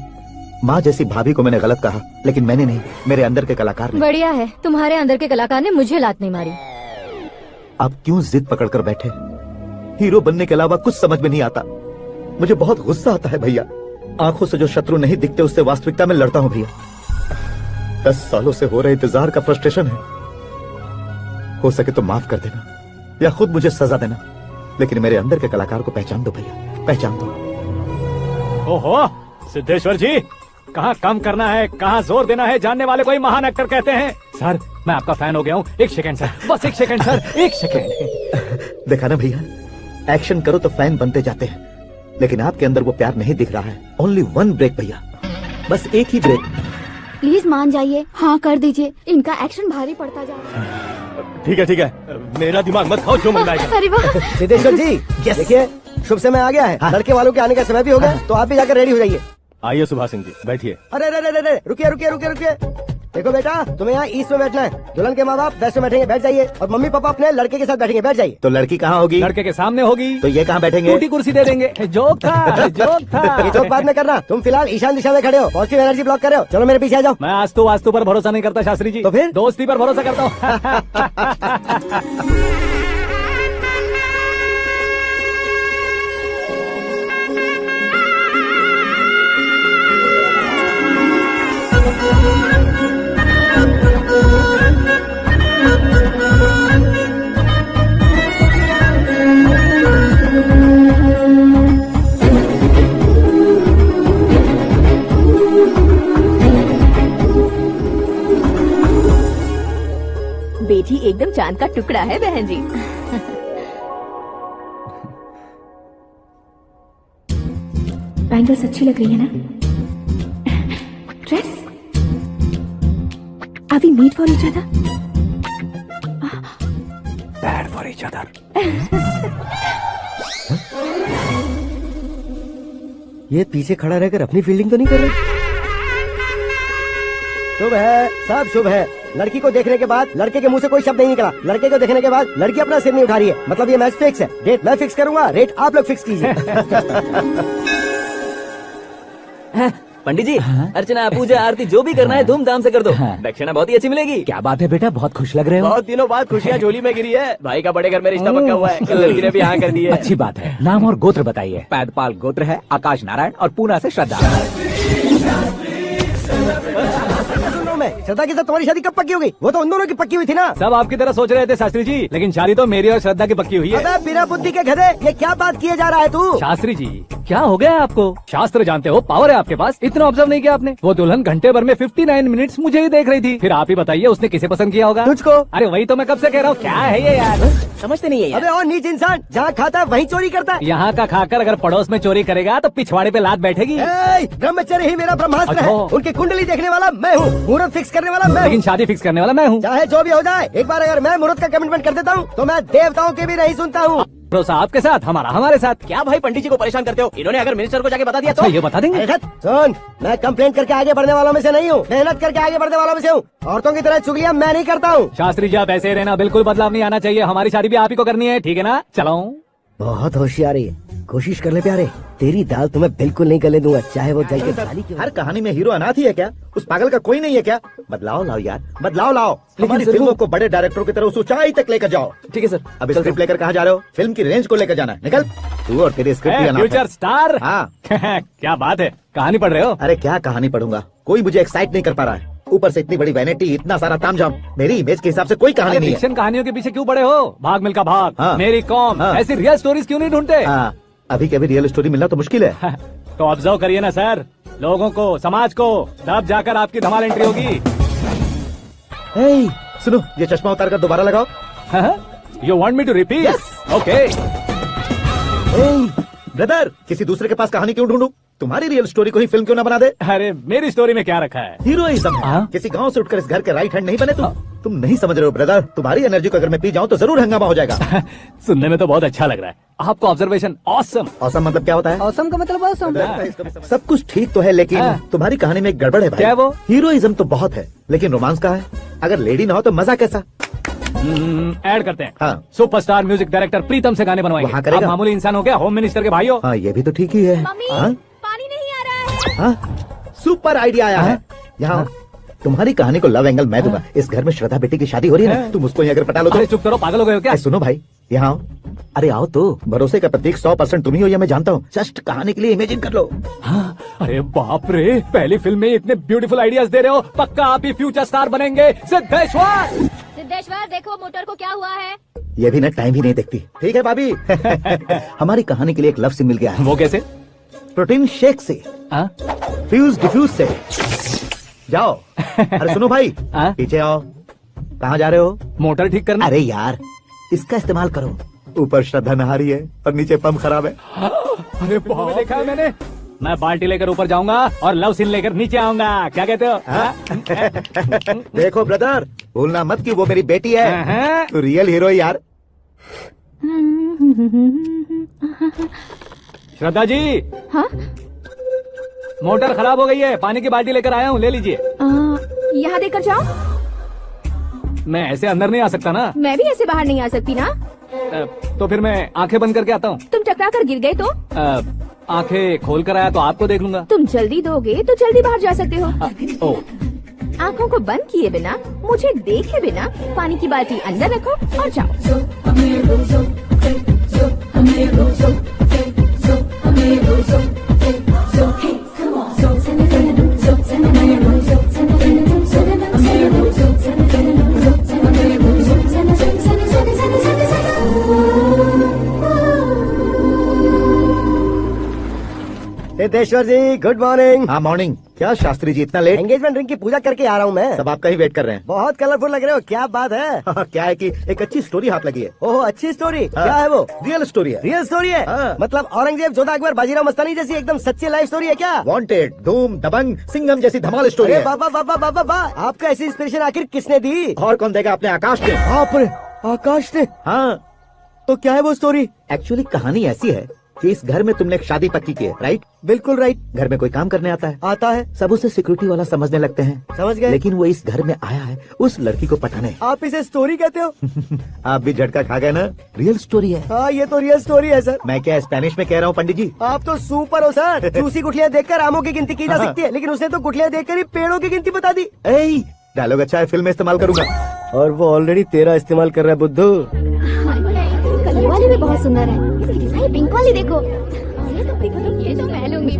माँ जैसी भाभी को मैंने गलत कहा, लेकिन मैंने नहीं, मेरे अंदर के कलाकार ने। बढ़िया है, तुम्हारे अंदर के कलाकार ने मुझे लात नहीं मारी। आप क्यों जिद पकड़कर बैठे? हीरो बनने के अलावा कुछ समझ में नहीं आता। मुझे बहुत गुस्सा आता है भैया। आंखों से जो शत्रु नहीं दिखते उससे वास्तविकता में लड़ता हूँ भैया। 10 सालों से हो रहे इंतजार का फ्रस्ट्रेशन है। हो सके तो माफ कर देना या खुद मुझे सजा देना, लेकिन मेरे अंदर के कलाकार को पहचान दो भैया, पहचान दो। ओहो सिद्धेश्वर जी, कहाँ कम करना है, कहाँ जोर देना है, जानने वाले को ही महान एक्टर कहते हैं। सर मैं आपका फैन हो गया हूँ। एक सेकंड सर, बस एक सेकंड सर, एक सेकंड। देखा ना भैया, एक्शन करो तो फैन बनते जाते हैं, लेकिन आपके अंदर वो प्यार नहीं दिख रहा है। ओनली 1 ब्रेक भैया, बस एक ही ब्रेक। प्लीज मान जाइए, हाँ कर दीजिए, इनका एक्शन भारी पड़ता जा रहा है। ठीक है, मेरा दिमाग मत खाओ, जो मंगाएगा। अरे वाह, सिद्धेश्वर जी, देखिए शुभ समय आ गया है। लड़के वालों के आने का समय भी हो गया, तो आप भी जाकर रेडी हो जाइए। आइए सुभाष सिंह जी, बैठिए। अरे रुकिए। देखो बेटा, तुम्हें यहाँ ईस्ट में बैठना है। दुल्हन के माँ बाप वेस्ट में बैठेंगे, बैठ जाइए। और मम्मी पापा अपने लड़के के साथ बैठेंगे, बैठ जाइए। तो लड़की कहाँ होगी? लड़के के सामने होगी। तो ये कहाँ बैठेंगे? टूटी कुर्सी दे देंगे। जोक था, जोक था। ये जोक बाद में करना। तुम फिलहाल ईशान दिशा में खड़े हो, पॉजिटिव एनर्जी ब्लॉक कर रहे हो। चलो मेरे पीछे आ जाओ। मैं वास्तु पर भरोसा नहीं करता शास्त्री जी। तो फिर? दोस्ती पर भरोसा करता हूँ। बेटी एकदम चांद का टुकड़ा है बहन जी। बैंगल्स अच्छी लग रही है ना? Dress? Are we meet for each other? Bad for each other. ये पीछे खड़ा रहकर अपनी फील्डिंग तो नहीं कर रहा? शुभ है, सब शुभ है। लड़की को देखने के बाद लड़के के मुंह से कोई शब्द नहीं निकला। लड़के को देखने के बाद लड़की अपना सिर नहीं उठा रही है। मतलब ये मैच फिक्स है। डेट मैं फिक्स करूंगा, रेट आप लोग फिक्स कीजिए। पंडित जी, अर्चना पूजा आरती जो भी करना है धूमधाम से कर दो। दक्षिणा बहुत ही अच्छी मिलेगी। क्या बात है बेटा, बहुत खुश लग रहे हो। बहुत दिनों बाद खुशियाँ झोली में गिरी है। भाई का बड़े घर में रिश्ता पक्का हुआ है। कल लड़की ने भी हाँ कर दी है। अच्छी बात है। नाम और गोत्र बताइए। पैदपाल गोत्र है, आकाश नारायण, और पूना से श्रद्धा। श्रद्धा के साथ तुम्हारी शादी कब पक्की हो गई? वो तो उन दोनों की पक्की हुई थी ना। सब आपकी तरह सोच रहे थे शास्त्री जी, लेकिन शादी तो मेरी और श्रद्धा की पक्की हुई है। अबे बिना बुद्धि के गधे, ये क्या बात किए जा रहा है तू? शास्त्री जी क्या हो गया है आपको? शास्त्र जानते हो, पावर है आपके पास। इतना ऑब्जर्व नहीं किया आपने? वो दुल्हन घंटे भर में 59 मिनट्स मुझे ही देख रही थी। फिर आप ही बताइए उसने किसे पसंद किया होगा? तुझको। अरे वही तो मैं कब से कह रहा हूँ, क्या है ये यार, समझते नहीं है यार। अबे और नीच इंसान, जहाँ खाता है वहीं चोरी करता है। यहाँ का खाकर अगर पड़ोस में चोरी करेगा तो पिछवाड़े पे लात बैठेगी। ब्रह्मचर्य ही मेरा ब्रह्मास्त्र है। अच्छा। उनकी कुंडली देखने वाला मैं हूँ, मुहूर्त फिक्स करने वाला मैं लेकिन हूँ। शादी फिक्स करने वाला मैं हूँ। चाहे जो भी हो जाए, एक बार अगर मैं मुहूर्त का कमिटमेंट कर देता हूँ तो मैं देवताओं के भी नहीं सुनता हूँ। भरोसा आपके साथ, हमारा हमारे साथ। क्या भाई पंडित जी को परेशान करते हो? इन्होंने अगर मिनिस्टर को जाके बता दिया तो? अच्छा ये बता देंगे? अरे सुन, मैं कंप्लेंट करके आगे बढ़ने वालों में से नहीं हूँ, मेहनत करके आगे बढ़ने वालों में से हूँ। औरतों की तरह चुगलियाँ मैं नहीं करता हूँ। शास्त्री जी आप ऐसे ही रहना, बिल्कुल बदलाव नहीं आना चाहिए। हमारी शादी भी आप ही को करनी है, ठीक है ना? चलो। बहुत होशियारी है, कोशिश कर ले प्यारे। तेरी दाल तुम्हें बिल्कुल नहीं गले दूंगा, चाहे वो जल के थाली की हो। हर कहानी में हीरो अनाथ ही है क्या? उस पागल का कोई नहीं है क्या? बदलाव लाओ यार, बदलाव लाओ। हमारी फिल्मों को बड़े डायरेक्टरों की तरह उस ऊंचाई तक लेकर जाओ। ठीक है सर। अब स्क्रिप्ट लेकर कहाँ जा रहे हो? फिल्म की रेंज को लेकर जाना है। निकल तू और तेरी स्क्रिप्ट भी अनाथ है। Future star. हाँ क्या बात है, कहानी पढ़ रहे हो? अरे क्या कहानी पढ़ूंगा, कोई मुझे एक्साइट नहीं कर पा रहा है। ऊपर से इतनी बड़ी वैनिटी, इतना सारा तामझाम। मेरी इमेज के हिसाब से कोई कहानी अरे नहीं है। फिक्शन कहानियों के पीछे क्यों पड़े हो? भाग मिल्खा भाग, हाँ। मेरी कॉम, हाँ। ऐसी रियल स्टोरीज क्यों नहीं ढूंढते? हाँ, अभी कभी रियल स्टोरी मिलना तो मुश्किल है। तो ऑब्जर्व करिए ना सर, लोगों को, समाज को, तब जाकर आपकी धमाल एंट्री होगी। हे, सुनो, ये चश्मा उतार कर दोबारा लगाओ। You want me to repeat? Okay. Brother, किसी दूसरे के पास कहानी क्यों ढूंढूं? तुम्हारी रियल स्टोरी को ही फिल्म क्यों ना बना दे? अरे मेरी स्टोरी में क्या रखा है? हीरोइज्म है। हाँ? किसी गांव से उठकर इस घर के राइट हैंड नहीं बने तुम नहीं समझ रहे हो ब्रदर। तुम्हारी एनर्जी को अगर मैं पी जाऊं तो जरूर हंगामा हो जाएगा। सुनने में तो बहुत अच्छा लग रहा है। आपको ऑब्जर्वेशन ऑसम। औसम मतलब क्या होता है? औसम का मतलब औसम। सब कुछ ठीक तो है, लेकिन हाँ। तुम्हारी कहानी में एक गड़बड़ है भाई। क्या है वो? हीरोइज्म तो बहुत है, लेकिन रोमांस कहाँ है? अगर लेडी ना हो तो मजा कैसा? ऐड करते हैं। हाँ। सुपरस्टार म्यूजिक डायरेक्टर प्रीतम से गाने बनवाएंगे। वहाँ करेगा? आप मामूली इंसान हो गया, होम मिनिस्टर के भाइयों। हाँ, ये भी तो ठीक ही है। मम्मी हाँ? पानी नहीं आ रहा है। हाँ? सुपर आइडिया आया है। यहाँ तुम्हारी कहानी को लव एंगल मैं दूंगा। इस घर में श्रद्धा बेटी की शादी हो रही है ना, तुम उसको ही अगर पटा लो तो। अरे चुप करो, पागल हो गए हो क्या? सुनो भाई, यहाँ आओ। अरे आओ तो, भरोसे का प्रतीक 100% तुम ही हो, ये मैं जानता हूँ। जस्ट कहानी के लिए इमेजिन कर लो। हाँ, अरे बाप रे, पहली फिल्म में इतने ब्यूटीफुल आइडियाज दे रहे हो। पक्का आप ही फ्यूचर स्टार बनेंगे। सिद्धेश्वर, सिद्धेश्वर देखो मोटर को क्या हुआ है। ये भी ना टाइम ही नहीं देखती। ठीक है भाभी। हमारी कहानी के लिए एक लव सीन मिल गया है। वो कैसे? प्रोटीन शेक से, हाँ? फ्यूज डिफ्यूज से। जाओ। अरे सुनो भाई, हाँ? पीछे आओ। कहाँ जा रहे हो? मोटर ठीक करना। अरे यार, इसका इस्तेमाल करो। ऊपर श्रद्धा नहा रही है और नीचे पंप खराब है। अरे बाप, देखा है मैंने। मैं बाल्टी लेकर ऊपर जाऊंगा और लव सीन लेकर नीचे आऊंगा। क्या कहते हो? हाँ? देखो ब्रदर, भूलना मत कि वो मेरी बेटी है। हाँ? तू रियल हीरो है यार। श्रद्धा जी, हाँ? मोटर खराब हो गई है, पानी की बाल्टी लेकर आया हूँ, ले लीजिए। यहाँ देकर जाओ। मैं ऐसे अंदर नहीं आ सकता ना। मैं भी ऐसे बाहर नहीं आ सकती ना। तो फिर मैं आंखें बंद करके आता हूँ। तुम टकरा कर गिर गए तो? आंखें खोल कर आया तो आपको देख लूंगा। तुम जल्दी दोगे तो जल्दी बाहर जा सकते हो। ओ, आँखों को बंद किए बिना, मुझे देखे बिना पानी की बाल्टी अंदर रखो और जाओ। सिद्धेश्वर जी गुड मॉर्निंग। हाँ मॉर्निंग। क्या शास्त्री जी इतना लेट? एंगेजमेंट रिंग की पूजा करके आ रहा हूँ मैं। सब आपका ही वेट कर रहे हैं। बहुत कलरफुल लग रहे हो, क्या बात है? क्या है कि एक अच्छी स्टोरी हाथ लगी है। ओह अच्छी स्टोरी। हाँ। क्या है वो? रियल स्टोरी है। रियल स्टोरी है? हाँ। मतलब औरंगजेब, जोधा अकबर, बाजीराव मस्तानी जैसी एकदम सच्ची लाइफ स्टोरी है क्या? वांटेड, धूम, दबंग, सिंघम जैसी धमाल स्टोरी अरे है। बाबा बाबा बाबा बा, आपको ऐसी इंस्पिरेशन आखिर किसने दी? और कौन देगा? अपने आकाश ने। बाप रे, आकाश ने। हाँ, तो क्या है वो स्टोरी? एक्चुअली कहानी ऐसी है कि इस घर में तुमने एक शादी पक्की की है, राइट? बिल्कुल राइट। घर में कोई काम करने आता है, आता है, सब उसे सिक्योरिटी वाला समझने लगते हैं। समझ गए। लेकिन वो इस घर में आया है उस लड़की को पटाने। आप इसे स्टोरी कहते हो? आप भी झटका खा गए ना? रियल स्टोरी है। हाँ ये तो रियल स्टोरी है सर। मैं क्या स्पेनिश में कह रहा हूँ पंडित जी? आप तो सुपर हो सर। चूसी गुठलियाँ देखकर आमों की गिनती की जा सकती है, लेकिन उसने तो गुठलियाँ देखकर ही पेड़ों की गिनती बता दी। डायलॉग अच्छा है, फिल्म में इस्तेमाल करूंगा। और वो ऑलरेडी तेरा इस्तेमाल कर रहा है बुद्धू। कलर वाली भी बहुत सुंदर है। इसकी डिजाइन पिंक वाली देखो। ये तो मैं लूंगी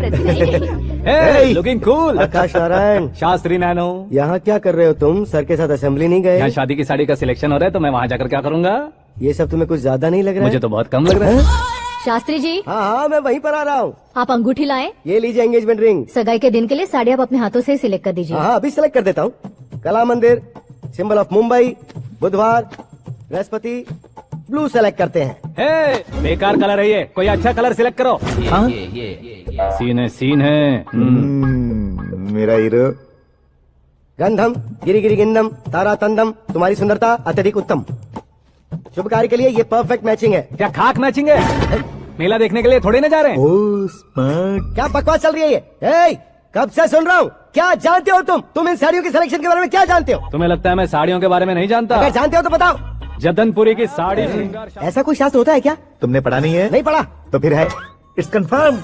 hey, लुकिंग कूल। आकाश नारायण, शास्त्री नैनो, यहाँ क्या कर रहे हो तुम? सर के साथ असेंबली नहीं यहाँ गए? शादी की साड़ी का सिलेक्शन हो रहा है तो मैं वहाँ जाकर क्या करूँगा? ये सब तुम्हें कुछ ज्यादा नहीं लग रहा मुझे है? तो बहुत कम लग रहा है। शास्त्री जी, हाँ हाँ मैं वहीं पर आ रहा हूँ। आप अंगूठी लाएं। ये लीजिए एंगेजमेंट रिंग। सगाई के दिन के लिए साड़ी आप अपने हाथों से सिलेक्ट कर दीजिए। हाँ अभी सेलेक्ट कर देता हूँ। कला मंदिर, सिंबल ऑफ मुंबई, बुधवार, बृहस्पति, ब्लू सेलेक्ट करते हैं। हे, बेकार कलर है ये, कोई अच्छा कलर सिलेक्ट करो। हाँ? सीन है। मेरा हीरो। गंधम, गिरी गिरी गिंदम, तारा तंदम, तुम्हारी सुंदरता अत्यधिक उत्तम। शुभ कार्य के लिए ये परफेक्ट मैचिंग है। क्या खाक मैचिंग है? मेला देखने के लिए थोड़ी ना जा रहे हैं। Oh smart. क्या बकवास चल रही है ये? ए, कब से सुन रहा हूँ। क्या जानते हो तुम? तुम इन साड़ियों के सिलेक्शन के बारे में क्या जानते हो? तुम्हें लगता है मैं साड़ियों के बारे में नहीं जानता? अगर जानते हो तो बताओ। जदनपुरी की साड़ी श्रृंगार। ऐसा कोई शास्त्र होता है क्या? तुमने पढ़ा नहीं है? नहीं पढ़ा। तो फिर है, इट्स कंफर्म।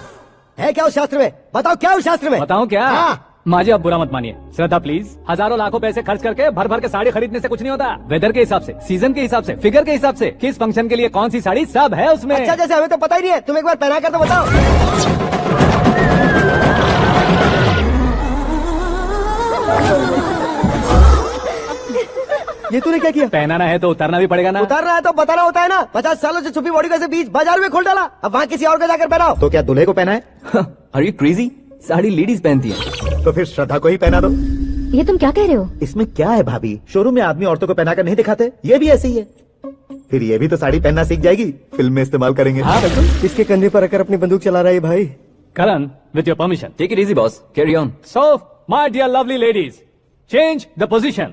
है क्या उस शास्त्र में? बताओ क्या उस शास्त्र में? बताऊं क्या? हाँ। माजी अब बुरा मत मानिए। श्रद्धा प्लीज, हजारों लाखों पैसे खर्च करके भर भर के साड़ी खरीदने से कुछ नहीं होता। वेदर के हिसाब से, सीजन के हिसाब से, फिगर के हिसाब से, किस फंक्शन के लिए कौन सी साड़ी, सब है उसमें। अच्छा जैसे हमें तो पता ही नहीं है, तुम एक बार पहना कर तो बताओ। तूने क्या किया? पहनाना है तो उतारना भी पड़ेगा ना। उतारना है तो बताना होता है ना। 50 सालों से छुपी बॉडी को ऐसे बीच बाजार में खोल डाला, अब वहाँ किसी और को जाकर पहनाओ। तो क्या दूल्हे को पहना है? Are you crazy? Sari ladies पहनती है। तो फिर श्रद्धा को ही पहना दो। ये तुम क्या कह रहे हो? इसमें क्या है भाभी, शोरूम में आदमी औरतों को पहनाकर नहीं दिखाते, ये भी ऐसे ही है। फिर ये भी तो साड़ी पहनना सीख जाएगी, फिल्म में इस्तेमाल करेंगे। हाँ बिल्कुल। इसके कंधे पर रखकर अपनी बंदूक चला रहा है भाई। Karan, with your permission. Take it easy boss, carry on. So, my dear lovely ladies, change the position.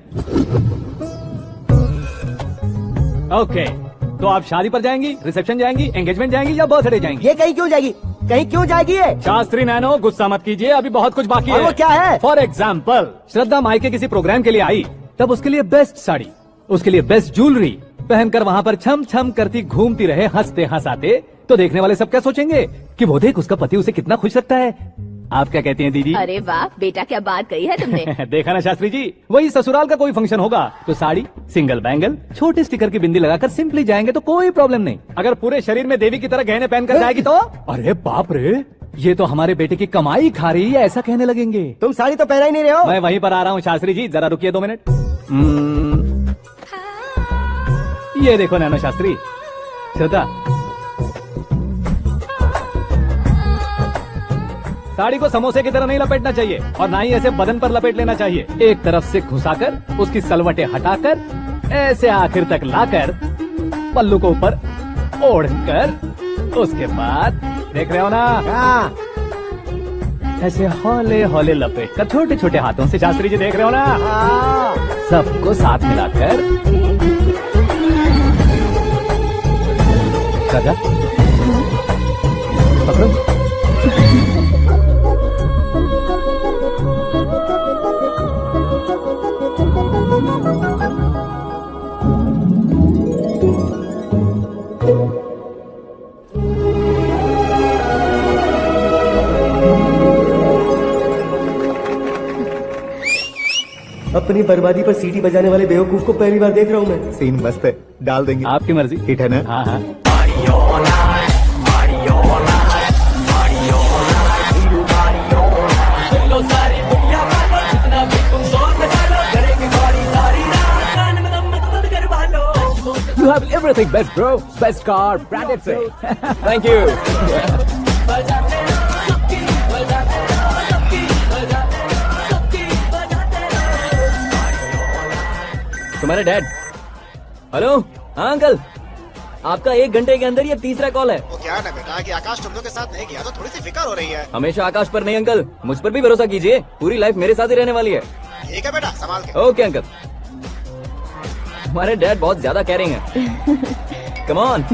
Okay, तो आप शादी पर जाएंगी, रिसेप्शन जाएंगी, एंगेजमेंट जाएंगी या बर्थडे जाएंगी? ये कहीं क्यों जाएगी? कहीं क्यों जाएगी ये? शास्त्री नैनो, गुस्सा मत कीजिए, अभी बहुत कुछ बाकी और है। वो क्या है? फॉर एग्जाम्पल, श्रद्धा मायके किसी प्रोग्राम के लिए आई, तब उसके लिए बेस्ट साड़ी, उसके लिए बेस्ट ज्वेलरी पहनकर वहाँ पर छम छम करती घूमती रहे हंसते हंसाते, तो देखने वाले सब क्या सोचेंगे कि वो देख उसका पति उसे कितना खुश रखता है। आप क्या कहती हैं दीदी? अरे वाह बेटा, क्या बात कही है तुमने। देखा ना शास्त्री जी, वही ससुराल का कोई फंक्शन होगा तो साड़ी, सिंगल बैंगल, छोटे स्टिकर की बिंदी लगाकर सिंपली जाएंगे तो कोई प्रॉब्लम नहीं। अगर पूरे शरीर में देवी की तरह गहने पहनकर जाएगी तो अरे बाप रे, ये तो हमारे बेटे की कमाई खा रही है, ऐसा कहने लगेंगे। तुम साड़ी तो पहना ही नहीं रहे हो। मैं वहीं पर आ रहा हूँ शास्त्री जी, जरा रुकिए 2 मिनट। ये देखो नैनो शास्त्री, श्रद्धा, साड़ी को समोसे की तरह नहीं लपेटना चाहिए और ना ही ऐसे बदन पर लपेट लेना चाहिए। एक तरफ से घुसाकर उसकी सलवटें हटाकर ऐसे आखिर तक लाकर पल्लू को ऊपर ओढ़कर उसके बाद देख रहे हो ना, ऐसे हौले हौले लपेट कर छोटे छोटे हाथों से, शास्त्री जी देख रहे हो ना, सबको साथ मिलाकर सजा पकड़ो। अपनी बर्बादी पर सीटी बजाने वाले बेवकूफ को पहली बार देख रहा हूँ मैं। सीन मस्त है, डाल देंगे। आपकी मर्जी। हिट है ना? हाँ हाँ। You have everything best, bro. Best car, branded say. Thank you. तुम्हारे डैड। हेलो, हाँ अंकल, आपका 1 घंटे के अंदर ये 3रा कॉल है। वो क्या है ना बेटा कि आकाश तुम लोग के साथ नहीं गया तो थोड़ी सी फिक्र हो रही है। हमेशा आकाश पर नहीं अंकल, मुझ पर भी भरोसा कीजिए, पूरी लाइफ मेरे साथ ही रहने वाली है। ठीक है बेटा, संभाल के। Okay uncle. हमारे डैड बहुत ज्यादा केयरिंग है। Come on.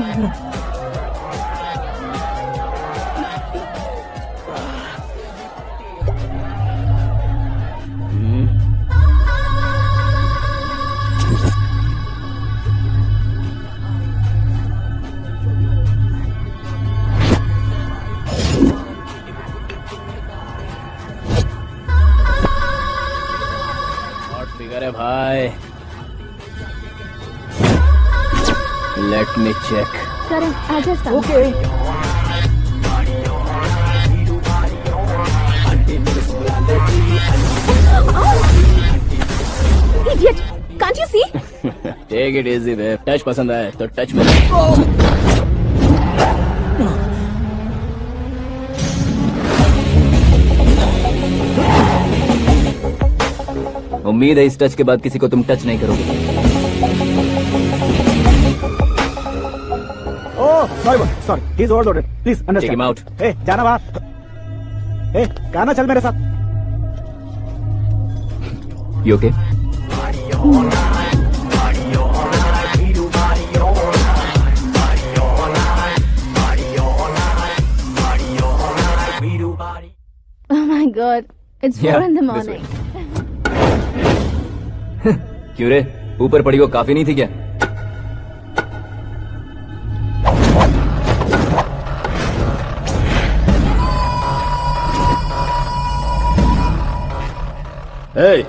फिगर है भाई, let me check. Karan, I just come. Okay. Idiot! Can't you see? Take it easy babe, touch पसंद आए तो टच में। उम्मीद है इस टच के बाद किसी को तुम टच नहीं करोगे। Sorry sorry, he is overloaded, please Take him understand. out. ए जाना बाहर। ए गाना चल मेरे साथ। You okay? Oh my God, it's 4 Yeah, in the this morning. क्यों रे, ऊपर पड़ी वो काफी नहीं थी क्या? ए,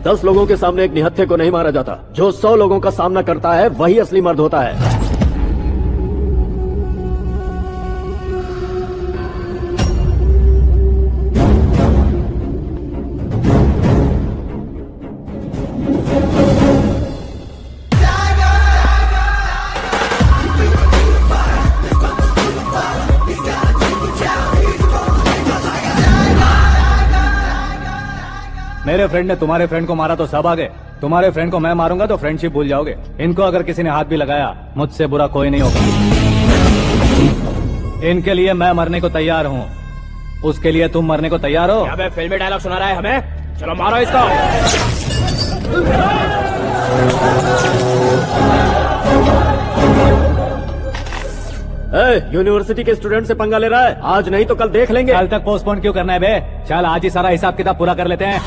10 लोगों के सामने एक निहत्थे को नहीं मारा जाता। जो 100 लोगों का सामना करता है वही असली मर्द होता है। मेरे फ्रेंड ने तुम्हारे फ्रेंड को मारा तो सब आ गए, तुम्हारे फ्रेंड को मैं मारूंगा तो फ्रेंडशिप भूल जाओगे। इनको अगर किसी ने हाथ भी लगाया, मुझसे बुरा कोई नहीं होगा। इनके लिए मैं मरने को तैयार हूँ, उसके लिए तुम मरने को तैयार हो? अबे फिल्मी डायलॉग सुना रहा है हमें, चलो मारो इसको। यूनिवर्सिटी के स्टूडेंट से पंगा ले रहा है, आज नहीं तो कल देख लेंगे। कल तक पोस्टपोन क्यों करना है बे? चल आज ही सारा हिसाब किताब पूरा कर लेते हैं।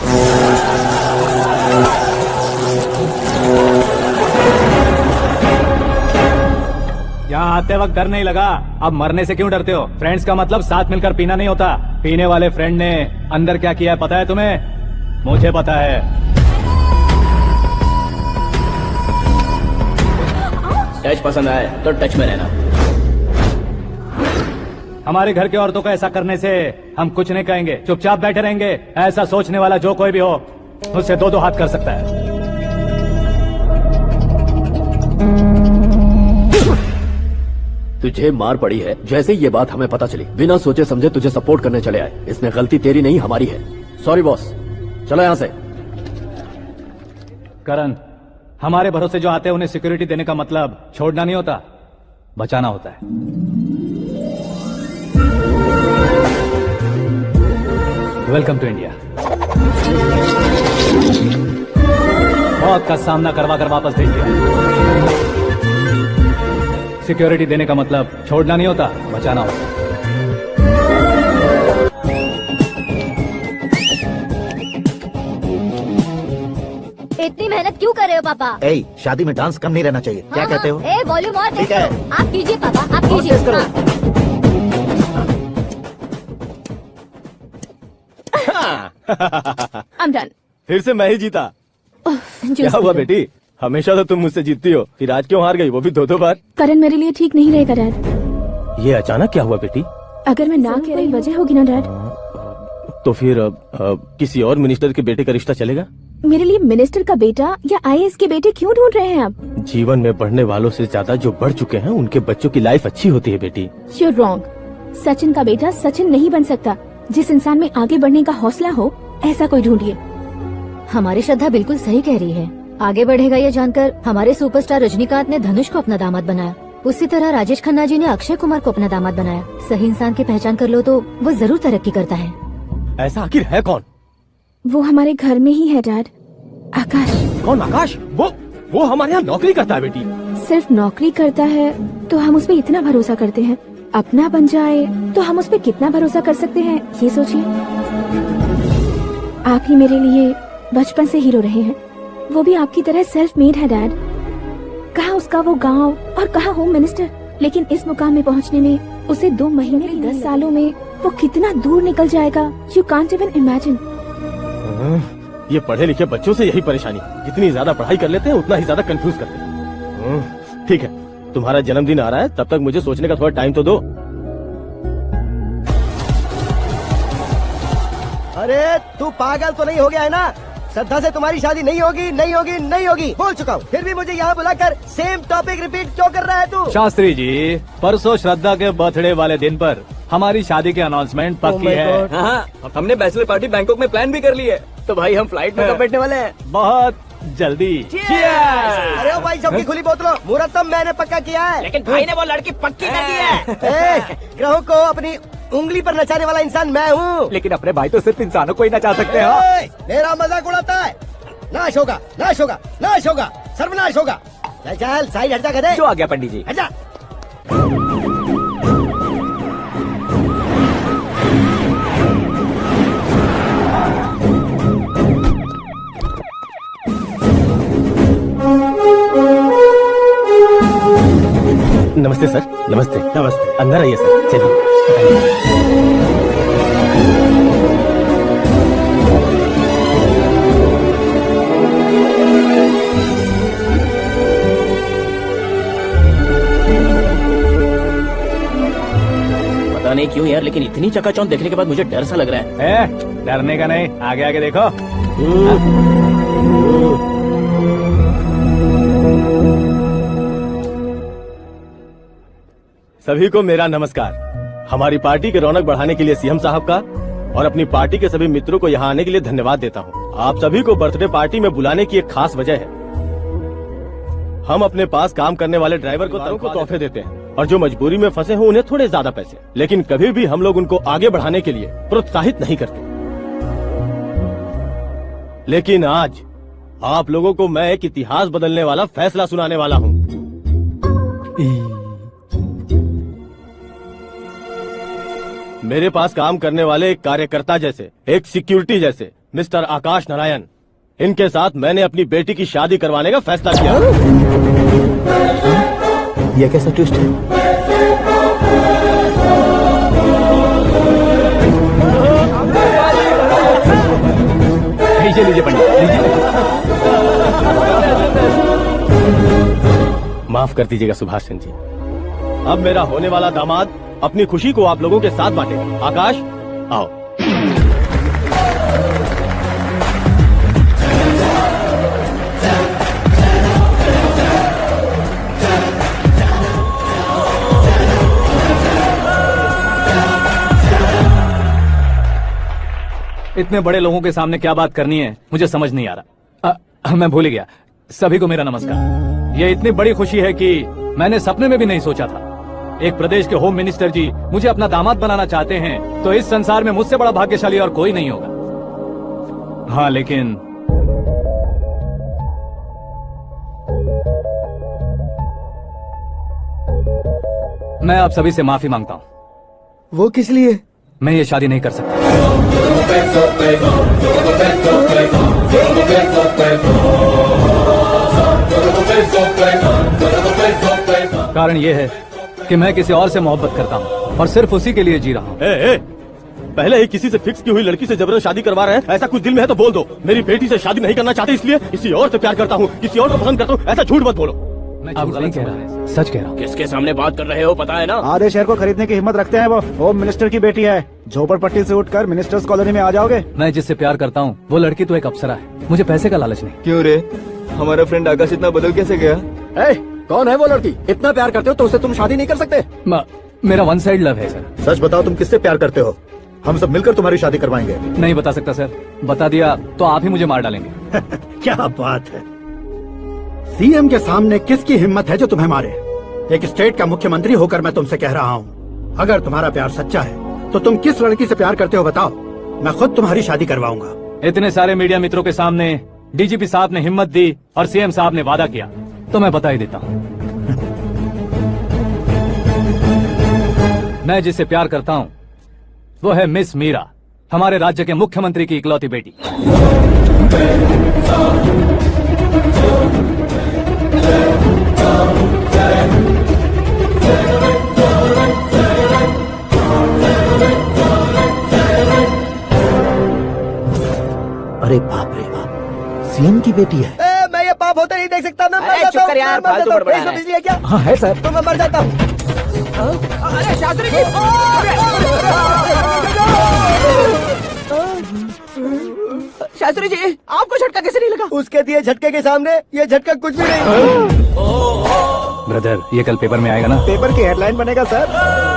यहाँ आते वक्त डर नहीं लगा, अब मरने से क्यों डरते हो? फ्रेंड्स का मतलब साथ मिलकर पीना नहीं होता। पीने वाले फ्रेंड ने अंदर क्या किया है पता है तुम्हें? मुझे पता है। टच पसंद आए तो टच में रहना। हमारे घर के औरतों को ऐसा करने से हम कुछ नहीं कहेंगे, चुपचाप बैठे रहेंगे। ऐसा सोचने वाला जो कोई भी हो, उससे दो हाथ कर सकता है। तुझे मार पड़ी है, जैसे ये बात हमें पता चली बिना सोचे समझे तुझे सपोर्ट करने चले आए। इसमें गलती तेरी नहीं हमारी है। सॉरी बॉस, चलो यहाँ से। करण, हमारे भरोसे जो आते हैं उन्हें सिक्योरिटी देने का मतलब छोड़ना नहीं होता, बचाना होता है। Welcome to India. मौत का सामना करवा कर वापस भेज दिया। सिक्योरिटी देने का मतलब छोड़ना नहीं होता, बचाना होता। इतनी मेहनत क्यों कर रहे हो पापा? ए, शादी में डांस कम नहीं रहना चाहिए। क्या कहते हो? ए, वॉल्यूम और तेज ठीक है। करो। आप कीजिए पापा, आप कीजिए। I'm done. फिर से मैं ही जीता। क्या हुआ बेटी? हमेशा तो तुम मुझसे जीतती हो, फिर आज क्यों हार गई, वो भी दो बार? करण मेरे लिए ठीक नहीं रहेगा डैड। ये अचानक क्या हुआ बेटी? अगर मैं ना कह रही वजह होगी ना डैड। तो फिर किसी और मिनिस्टर के बेटे का रिश्ता चलेगा? मेरे लिए मिनिस्टर का बेटा या IAS के बेटे क्यों ढूंढ रहे हैं आप? जीवन में बढ़ने वालों से ज्यादा जो बढ़ चुके हैं उनके बच्चों की लाइफ अच्छी होती है बेटी। You're wrong. सचिन का बेटा सचिन नहीं बन सकता। जिस इंसान में आगे बढ़ने का हौसला हो, ऐसा कोई ढूंढिए। हमारी श्रद्धा बिल्कुल सही कह रही है। आगे बढ़ेगा ये जानकर हमारे सुपरस्टार रजनीकांत ने धनुष को अपना दामाद बनाया, उसी तरह राजेश खन्ना जी ने अक्षय कुमार को अपना दामाद बनाया। सही इंसान की पहचान कर लो तो वो जरूर तरक्की करता है। ऐसा आखिर है कौन? वो हमारे घर में ही है डैड, आकाश। कौन आकाश? वो हमारे यहाँ नौकरी करता है बेटी। सिर्फ नौकरी करता है तो हम उस पर इतना भरोसा करते हैं, अपना बन जाए तो हम उस पर कितना भरोसा कर सकते हैं, ये सोचिए। आप ही मेरे लिए बचपन से हीरो रहे हैं, वो भी आपकी तरह सेल्फ मेड है डैड। कहाँ उसका वो गांव और कहाँ होम मिनिस्टर, लेकिन इस मुकाम में पहुँचने में उसे 2 महीने 10 सालों में वो कितना दूर निकल जाएगा, यू कांट इवन इमेजिन। ये पढ़े लिखे बच्चों से यही परेशानी, जितनी ज्यादा पढ़ाई कर लेते हैं उतना ही ज्यादा कंफ्यूज करते हैं। ठीक है, तुम्हारा जन्मदिन आ रहा है, तब तक मुझे सोचने का थोड़ा टाइम तो दो। अरे तू पागल तो नहीं हो गया है ना? श्रद्धा से तुम्हारी शादी नहीं होगी, नहीं होगी, नहीं होगी, बोल चुका हूँ। फिर भी मुझे यहाँ बुलाकर सेम टॉपिक रिपीट क्यों कर रहा है तू? शास्त्री जी, परसों श्रद्धा के बर्थडे वाले दिन पर हमारी शादी की अनाउंसमेंट पक्की है। हाँ, हमने बैचलर पार्टी बैंकॉक में प्लान भी कर ली है। तो भाई हम फ्लाइट में कब बैठने वाले हैं? बहुत जल्दी। अरे ओ भाई, सबकी खुली बोतलों, मुहूर्त तो मैंने पक्का किया है। लेकिन भाई ने वो लड़की पक्की कर दी है। ग्रहों को अपनी उंगली पर नचाने वाला इंसान मैं हूँ। लेकिन अपने भाई तो सिर्फ इंसानों को ही नचा सकते हैं। मेरा मजाक उड़ाता है? नाश होगा, नाश होगा, नाश होगा, सर्वनाश होगा। चल चल साइड हट जा, गधे। जो आ गया पंडित जी। हट जा। नमस्ते सर। नमस्ते। नमस्ते। अंदर आइए सर, चलिए। पता नहीं क्यों यार, लेकिन इतनी चकाचौंध देखने के बाद मुझे डर सा लग रहा है। डरने का नहीं, आगे आगे देखो। सभी को मेरा नमस्कार। हमारी पार्टी की रौनक बढ़ाने के लिए सीएम साहब का और अपनी पार्टी के सभी मित्रों को यहाँ आने के लिए धन्यवाद देता हूँ। आप सभी को बर्थडे पार्टी में बुलाने की एक खास वजह है। हम अपने पास काम करने वाले ड्राइवर को तोहफे देते हैं और जो मजबूरी में फंसे हो उन्हें थोड़े ज्यादा पैसे, लेकिन कभी भी हम लोग उनको आगे बढ़ाने के लिए प्रोत्साहित नहीं करते। लेकिन आज आप लोगों को मैं एक इतिहास बदलने वाला फैसला सुनाने वाला हूँ। मेरे पास काम करने वाले एक कार्यकर्ता जैसे, एक सिक्योरिटी जैसे मिस्टर आकाश नारायण, इनके साथ मैंने अपनी बेटी की शादी करवाने का फैसला किया। यह कैसा ट्विस्ट है? लीजिए पंडित, लीजिए। माफ कर दीजिएगा सुभाष चंद्र जी। अब मेरा होने वाला दामाद अपनी खुशी को आप लोगों के साथ बांटेगा। आकाश, आओ। इतने बड़े लोगों के सामने क्या बात करनी है मुझे समझ नहीं आ रहा। मैं भूल गया। सभी को मेरा नमस्कार। ये इतनी बड़ी खुशी है कि मैंने सपने में भी नहीं सोचा था। एक प्रदेश के होम मिनिस्टर जी मुझे अपना दामाद बनाना चाहते हैं तो इस संसार में मुझसे बड़ा भाग्यशाली और कोई नहीं होगा। हाँ, लेकिन मैं आप सभी से माफी मांगता हूँ। वो किस लिए? मैं ये शादी नहीं कर सकता। कारण ये है कि मैं किसी और से मोहब्बत करता हूँ और सिर्फ उसी के लिए जी रहा हूँ। पहले ही किसी से फिक्स की हुई लड़की से जबरदस्त शादी करवा रहे हैं। ऐसा कुछ दिल में है तो बोल दो। मेरी बेटी से शादी नहीं करना चाहते इसलिए किसी और से प्यार करता हूँ, किसी और को पसंद करता हूँ। ऐसा झूठ मत बोलो। मैं झूठ नहीं कह रहा, सच कह रहा हूँ। किसके सामने बात कर रहे हो पता है ना? आधे शहर को खरीदने की हिम्मत रखते हैं वो। होम मिनिस्टर की बेटी है। झोपड़पट्टी से उठकर मिनिस्टर्स कॉलोनी में आ जाओगे। मैं जिससे प्यार करता हूँ वो लड़की तो एक अप्सरा है। मुझे पैसे का लालच नहीं। क्यों रे, हमारा फ्रेंड आकाश इतना बदल कैसे गया? कौन है वो लड़की? इतना प्यार करते हो तो उससे तुम शादी नहीं कर सकते? मेरा वन साइड लव है सर। सच बताओ, तुम किससे प्यार करते हो? हम सब मिलकर तुम्हारी शादी करवाएंगे। नहीं बता सकता सर। बता दिया तो आप ही मुझे मार डालेंगे। क्या बात है, सीएम के सामने किसकी हिम्मत है जो तुम्हें मारे? एक स्टेट का मुख्यमंत्री होकर मैं तुमसे कह रहा हूँ, अगर तुम्हारा प्यार सच्चा है तो तुम किस लड़की से प्यार करते हो बताओ, मैं खुद तुम्हारी शादी करवाऊंगा। इतने सारे मीडिया मित्रों के सामने डीजीपी साहब ने हिम्मत दी और सीएम साहब ने वादा किया तो मैं बता ही देता हूँ। मैं जिससे प्यार करता हूँ वो है मिस मीरा, हमारे राज्य के मुख्यमंत्री की इकलौती बेटी। अरे बाप रे बाप, सीएम की बेटी है। मैं ये पाप होते नहीं देख सकता। मैं मर जाता हूँ। यार, फालतू बड़बड़ा रहा है। बिजली है क्या? हाँ है सर। तो मैं मर जाता हूँ। अरे शास्त्री जी! शास्त्री जी, आपको झटका कैसे नहीं लगा? उसके दिए झटके के सामने ये झटका कुछ भी नहीं। ब्रदर, ये कल पेपर में आएगा ना? पेपर की हेडलाइन बनेगा सर।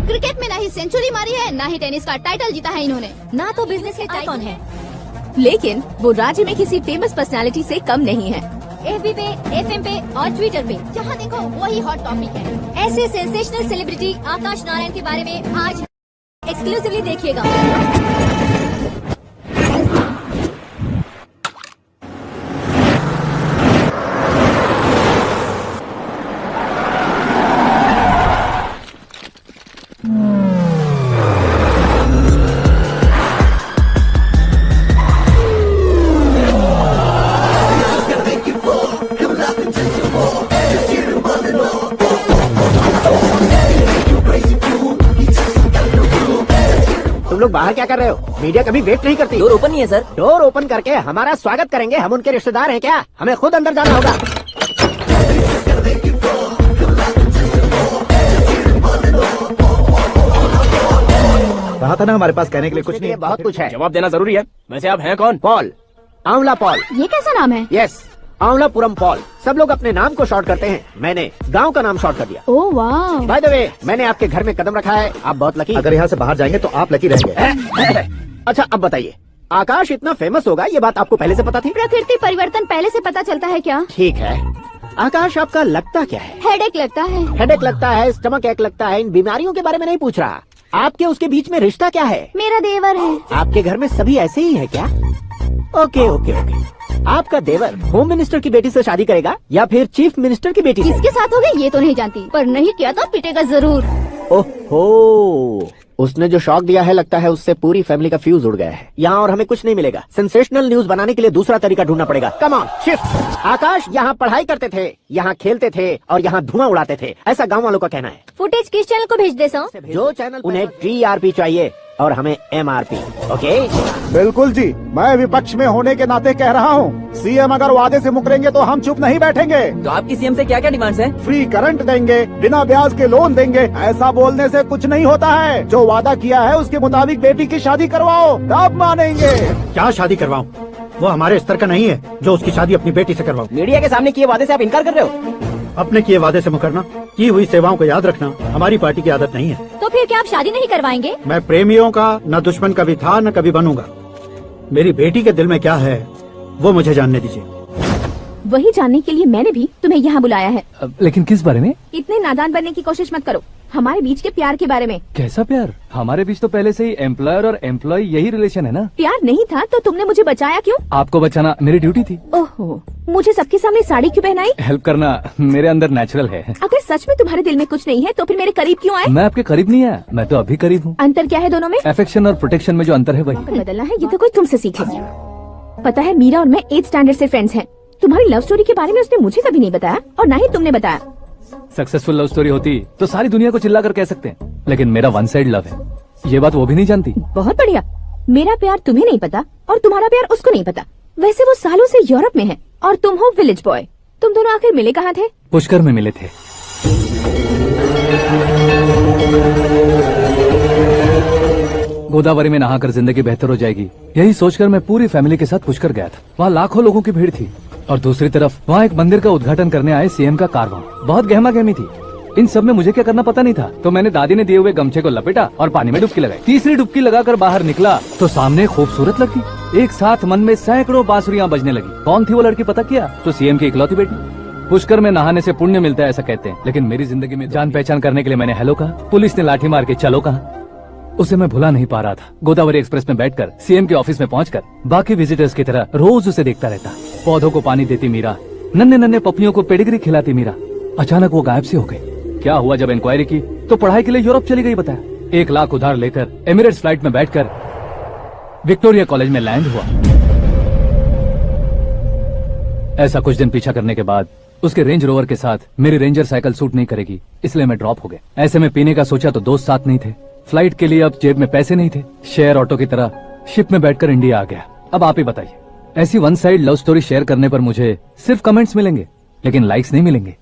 क्रिकेट में ना ही सेंचुरी मारी है, ना ही टेनिस का टाइटल जीता है इन्होंने, ना तो बिजनेस के आइकॉन है। लेकिन वो राज्य में किसी फेमस पर्सनालिटी से कम नहीं है। एफबी पे, एफएम पे और ट्विटर पे जहाँ देखो वही हॉट टॉपिक है। ऐसे सेंसेशनल सेलिब्रिटी आकाश नारायण के बारे में आज एक्सक्लूसिवली देखिएगा। तुम लोग बाहर क्या कर रहे हो? मीडिया कभी वेट नहीं करती। डोर ओपन नहीं है सर। डोर ओपन करके हमारा स्वागत करेंगे। हम उनके रिश्तेदार हैं क्या? हमें खुद अंदर जाना होगा। कहा था ना हमारे पास कहने के लिए कुछ नहीं है। बहुत कुछ है। जवाब देना जरूरी है। वैसे आप हैं कौन? पॉल, आंवला पॉल। ये कैसा नाम है? Yes, Anwalapuram Paul. सब लोग अपने नाम को शॉर्ट करते हैं, मैंने गांव का नाम शॉर्ट कर दिया। ओह वाह। बाय द वे, मैंने आपके घर में कदम रखा है, आप बहुत लकी। अगर यहाँ से बाहर जाएंगे तो आप लकी रहेंगे। अच्छा अब बताइए, आकाश इतना फेमस होगा ये बात आपको पहले से पता थी? प्रकृति परिवर्तन पहले से पता चलता है क्या? ठीक है, आकाश आपका लगता क्या है? हेडेक लगता है। हेडेक लगता है, स्टमक एक लगता है, इन बीमारियों के बारे में नहीं पूछ रहा। आपके उसके बीच में रिश्ता क्या है? मेरा देवर है। आपके घर में सभी ऐसे ही है क्या? Okay okay okay. आपका देवर होम मिनिस्टर की बेटी से शादी करेगा या फिर चीफ मिनिस्टर की बेटी से? किसके साथ होगा ये तो नहीं जानती, पर नहीं किया तो पिटेगा जरूर। ओहो, उसने जो शॉक दिया है लगता है उससे पूरी फैमिली का फ्यूज उड़ गया है। यहाँ और हमें कुछ नहीं मिलेगा। सेंसेशनल न्यूज बनाने के लिए दूसरा तरीका ढूंढना पड़ेगा। Come on shift. आकाश यहाँ पढ़ाई करते थे, यहाँ खेलते थे और यहाँ धुआं उड़ाते थे, ऐसा गाँव वालों का कहना है। फुटेज किस चैनल को भेज दे सो? जो चैनल उन्हें TRP चाहिए और हमें MRP। ओके बिल्कुल जी, मैं विपक्ष में होने के नाते कह रहा हूँ, सीएम अगर वादे से मुकरेंगे तो हम चुप नहीं बैठेंगे। तो आपकी सीएम से क्या क्या डिमांड्स है? फ्री करंट देंगे, बिना ब्याज के लोन देंगे। ऐसा बोलने से कुछ नहीं होता है। जो वादा किया है उसके मुताबिक बेटी की शादी करवाओ, तब मानेंगे। क्या शादी करवाऊं? वो हमारे स्तर का नहीं है जो उसकी शादी अपनी बेटी से करवाऊं। मीडिया के सामने किए वादे से आप इनकार कर रहे हो? अपने किए वादे से मुकरना, की हुई सेवाओं को याद रखना हमारी पार्टी की आदत नहीं है। तो फिर क्या आप शादी नहीं करवाएंगे? मैं प्रेमियों का न दुश्मन कभी था न कभी बनूंगा। मेरी बेटी के दिल में क्या है वो मुझे जानने दीजिए। वही जानने के लिए मैंने भी तुम्हें यहाँ बुलाया है। लेकिन किस बारे में? इतने नादान बनने की कोशिश मत करो। हमारे बीच के प्यार के बारे में। कैसा प्यार? हमारे बीच तो पहले से ही एम्प्लॉयर और एम्प्लॉय यही रिलेशन है ना। प्यार नहीं था तो तुमने मुझे बचाया क्यों? आपको बचाना मेरी ड्यूटी थी। ओहो, मुझे सबके सामने साड़ी क्यों पहनाई? हेल्प करना मेरे अंदर नेचुरल है। अगर सच में तुम्हारे दिल में कुछ नहीं है तो फिर मेरे करीब क्यों आए? मैं आपके करीब नहीं आया, मैं तो अभी करीब हूँ। अंतर क्या है दोनों में? अफेक्शन और प्रोटेक्शन में जो अंतर है वही। बदलना है ये तो कोई तुमसे सीखे। पता है मीरा और मैं 8th स्टैंडर्ड से फ्रेंड्स हैं। तुम्हारी लव स्टोरी के बारे में उसने मुझे कभी नहीं बताया और ना ही तुमने बताया। सक्सेसफुल लव स्टोरी होती तो सारी दुनिया को चिल्ला कर कह सकते हैं, लेकिन मेरा वन साइड लव है, ये बात वो भी नहीं जानती। बहुत बढ़िया। मेरा प्यार तुम्हें नहीं पता और तुम्हारा प्यार उसको नहीं पता। वैसे वो सालों से यूरोप में है और तुम हो विलेज बॉय। तुम दोनों आखिर मिले कहाँ थे? पुष्कर में मिले थे। गोदावरी में नहाकर जिंदगी बेहतर हो जाएगी, यही सोचकर मैं पूरी फैमिली के साथ पुष्कर गया था। वहाँ लाखों लोगों की भीड़ थी और दूसरी तरफ वहाँ एक मंदिर का उद्घाटन करने आए सीएम का कारवां। बहुत गहमा गहमी थी। इन सब में मुझे क्या करना पता नहीं था, तो मैंने दादी ने दिए हुए गमछे को लपेटा और पानी में डुबकी लगाई। तीसरी डुबकी लगाकर बाहर निकला तो सामने खूबसूरत लड़की। एक साथ मन में सैकड़ों बांसुरियां बजने लगी। कौन थी वो लड़की पता किया? तो सीएम की इकलौती बेटी। पुष्कर में नहाने से पुण्य मिलता है ऐसा कहते हैं, लेकिन मेरी जिंदगी में जान पहचान करने के लिए मैंने हेलो कहा, पुलिस ने लाठी मार के चलो कहा। उसे मैं भुला नहीं पा रहा था। गोदावरी एक्सप्रेस में बैठकर सीएम के ऑफिस में पहुंचकर बाकी विजिटर्स की तरह रोज उसे देखता रहता। पौधों को पानी देती मीरा, नन्हे नन्हे पपियों को पेडिग्री खिलाती मीरा। अचानक वो गायब सी हो गई। क्या हुआ? जब इंक्वायरी की तो पढ़ाई के लिए यूरोप चली गई बताया। 1 लाख उधार लेकर एमिरेट्स फ्लाइट में बैठकर विक्टोरिया कॉलेज में लैंड हुआ। ऐसा कुछ दिन पीछा करने के बाद उसके रेंज रोवर के साथ मेरी रेंजर साइकिल सूट नहीं करेगी, इसलिए मैं ड्रॉप हो गया। ऐसे में पीने का सोचा तो दोस्त साथ नहीं थे। फ्लाइट के लिए अब जेब में पैसे नहीं थे। शेयर ऑटो की तरह शिप में बैठकर इंडिया आ गया। अब आप ही बताइए, ऐसी one side love story share करने पर मुझे सिर्फ कमेंट्स मिलेंगे, लेकिन लाइक्स नहीं मिलेंगे।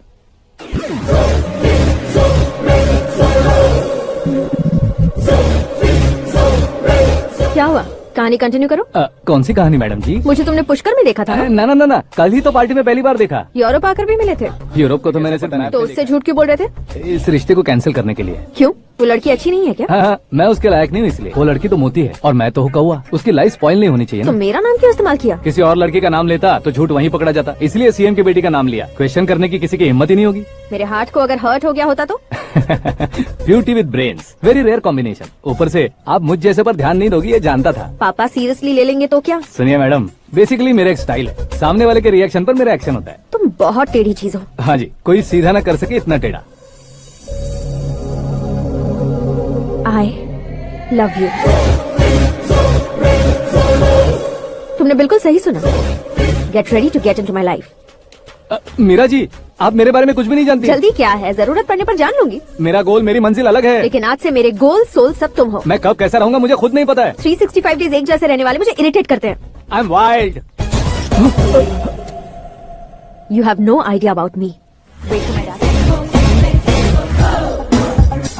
क्या हुआ? कहानी कंटिन्यू करो। कौन सी कहानी मैडम जी? मुझे तुमने पुष्कर में देखा था ना? ना ना ना ना, कल ही तो पार्टी में पहली बार देखा। यूरोप आकर भी मिले थे? यूरोप को तो मैंने सिर्फ तो उससे झूठ क्यों बोल रहे थे? इस रिश्ते को कैंसिल करने के लिए। क्यों? वो लड़की अच्छी नहीं है क्या? हाँ, मैं उसके लायक नहीं हूँ इसलिए। वो लड़की तो मोती है और मैं तो हूँ कौवा। उसकी लाइफ स्पॉइल नहीं होनी चाहिए तो ना। मेरा नाम क्यों इस्तेमाल किया? किसी और लड़की का नाम लेता तो झूठ वहीं पकड़ा जाता, इसलिए सीएम की बेटी का नाम लिया। क्वेश्चन करने की किसी की हिम्मत ही नहीं होगी। मेरे हार्ट को अगर हर्ट हो गया होता तो? Beauty with brains, very rare combination. ऊपर से आप मुझ जैसे पर ध्यान नहीं दोगी ये जानता था। पापा सीरियसली ले लेंगे तो क्या? सुनिए मैडम, बेसिकली मेरा एक स्टाइल है, सामने वाले के रिएक्शन पर मेरा एक्शन होता है। तुम बहुत टेढ़ी चीज हो। हाँ जी, कोई सीधा न कर सके इतना टेढ़ा। I love you। तुमने बिल्कुल सही सुना। Get ready to get into my life। Meera ji, आप मेरे बारे में कुछ भी नहीं जानती। जल्दी क्या है, जरूरत पड़ने पर जान लूंगी। मेरा गोल, मेरी मंजिल अलग है। लेकिन आज से मेरे गोल सोल सब तुम हो। मैं कब कैसा रहूंगा मुझे खुद नहीं पता है। 365 डेज एक जैसे रहने वाले मुझे इरिटेट करते हैं। I am wild. You have no idea about me। Wait till my dad।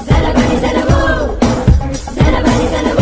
Zella bunny, Zella boo। Zella bunny, Zella boo।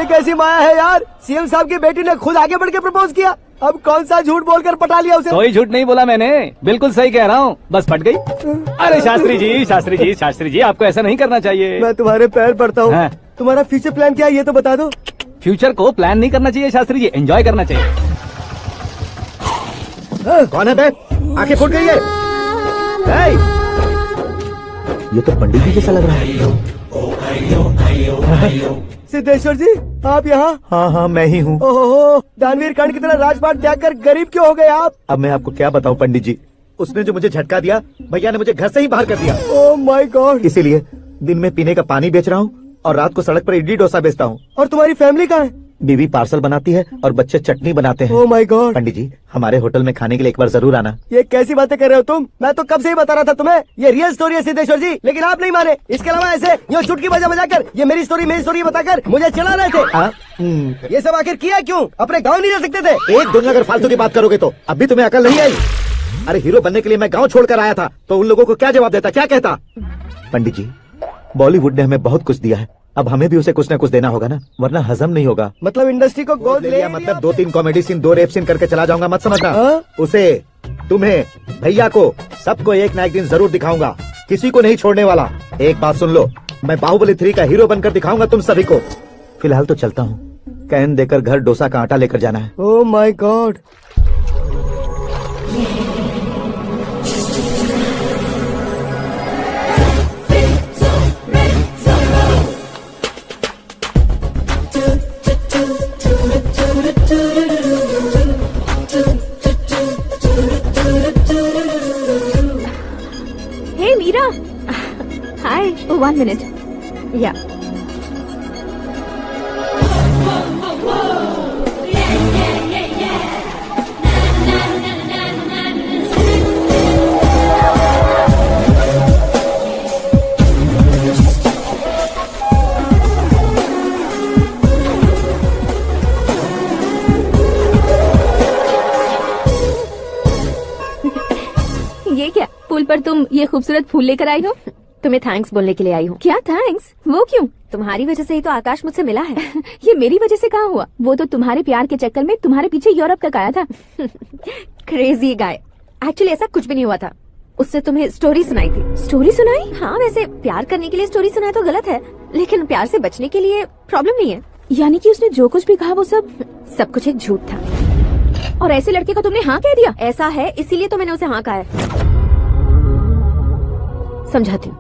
ये कैसी माया है यार, सीएम साहब की बेटी ने खुद आगे बढ़ के प्रपोज किया, अब कौन सा झूठ बोलकर पटा लिया उसे। कोई झूठ नहीं बोला मैंने, बिल्कुल सही कह रहा हूँ, बस पट गई। अरे शास्त्री जी आपको ऐसा नहीं करना चाहिए। मैं तुम्हारे पैर पड़ता हूँ। हाँ। तुम्हारा फ्यूचर प्लान क्या है ये तो बता दो। फ्यूचर को प्लान नहीं करना चाहिए शास्त्री जी, एंजॉय करना चाहिए। कौन है बे? आंखें फूट गई है। ये तो पंडित जी जैसा लग रहा है। सिद्धेश्वर जी आप यहाँ? हाँ मैं ही हूँ। ओहो, दानवीर कर्ण की तरह राजपाट त्याग कर गरीब क्यों हो गए आप? अब मैं आपको क्या बताऊँ पंडित जी, उसने जो मुझे झटका दिया, भैया ने मुझे घर से ही बाहर कर दिया। ओह माय गॉड। इसीलिए दिन में पीने का पानी बेच रहा हूँ और रात को सड़क पर इडली डोसा बेचता हूँ। और तुम्हारी फैमिली कहाँ है? बीवी पार्सल बनाती है और बच्चे चटनी बनाते हैं। ओह माय गॉड। पंडित जी हमारे होटल में खाने के लिए एक बार जरूर आना। ये कैसी बातें कर रहे हो तुम? मैं तो कब से ही बता रहा था तुम्हें, ये रियल स्टोरी है सिद्धेश्वर जी, लेकिन आप नहीं माने। इसके अलावा ऐसे यूँ चुटकी बजा कर ये मेरी स्टोरी बताकर मुझे चिढ़ा रहे थे। ये सब आखिर किया क्यों? अपने गाँव नहीं रह सकते थे? एक दिन अगर फालतू की बात करोगे तो अभी तुम्हें अकल नहीं आई। अरे हीरो बनने के लिए मैं गाँव छोड़कर आया था तो उन लोगों को क्या जवाब देता, क्या कहता? पंडित जी बॉलीवुड ने हमें बहुत कुछ दिया है, अब हमें भी उसे कुछ न कुछ देना होगा ना, वरना हजम नहीं होगा। मतलब इंडस्ट्री को गोद ले लिया, मतलब 2-3 कॉमेडी सीन 2 रेप सीन करके चला जाऊंगा, मत समझना। उसे, तुम्हें, भैया को, सबको एक ना एक दिन जरूर दिखाऊंगा, किसी को नहीं छोड़ने वाला। एक बात सुन लो, मैं बाहुबली 3 का हीरो बनकर दिखाऊंगा तुम सभी को। फिलहाल तो चलता हूँ, कैन देकर घर डोसा का आटा लेकर जाना है। Oh my god. Hey Meera, hi. 1 minute. या ये क्या, पुल पर तुम ये खूबसूरत फूल लेकर आई हो? तुम्हें थैंक्स बोलने के लिए आई हूँ। क्या थैंक्स? वो क्यों? तुम्हारी वजह से ही तो आकाश मुझसे मिला है। ये मेरी वजह से कहाँ हुआ? वो तो तुम्हारे प्यार के चक्कर में तुम्हारे पीछे यूरोप तक आया था। Crazy guy. एक्चुअली ऐसा कुछ भी नहीं हुआ था, उसने तुम्हें स्टोरी सुनाई थी। स्टोरी सुनाई? हाँ, वैसे प्यार करने के लिए स्टोरी सुनाए तो गलत है, लेकिन प्यार से बचने के लिए प्रॉब्लम नहीं है। यानी कि उसने जो कुछ भी कहा वो सब कुछ एक झूठ था। और ऐसे लड़के को तुमने हाँ कह दिया? ऐसा है, इसीलिए तो मैंने उसे हाँ कहा है। समझाती हूँ।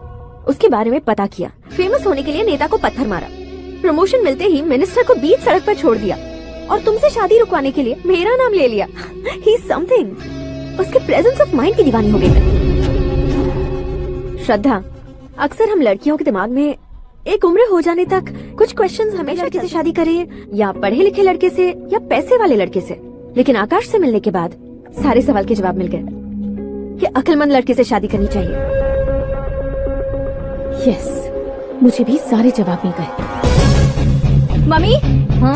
उसके बारे में पता किया, फेमस होने के लिए नेता को पत्थर मारा, प्रमोशन मिलते ही मिनिस्टर को बीच सड़क पर छोड़ दिया और तुमसे शादी रुकवाने के लिए मेरा नाम ले लिया। ही समथिंग। उसके प्रेजेंस ऑफ माइंड की दीवानी हो गई मैं। श्रद्धा, अक्सर हम लड़कियों के दिमाग में एक उम्र हो जाने तक कुछ क्वेश्चंस हमेशा लड़के से शादी करें या पढ़े लिखे लड़के से या पैसे वाले लड़के से, लेकिन आकाश से मिलने के बाद सारे सवाल के जवाब मिल गए कि अक्लमंद लड़के से शादी करनी चाहिए। यस, मुझे भी सारे जवाब मिल गए। मम्मी, हाँ?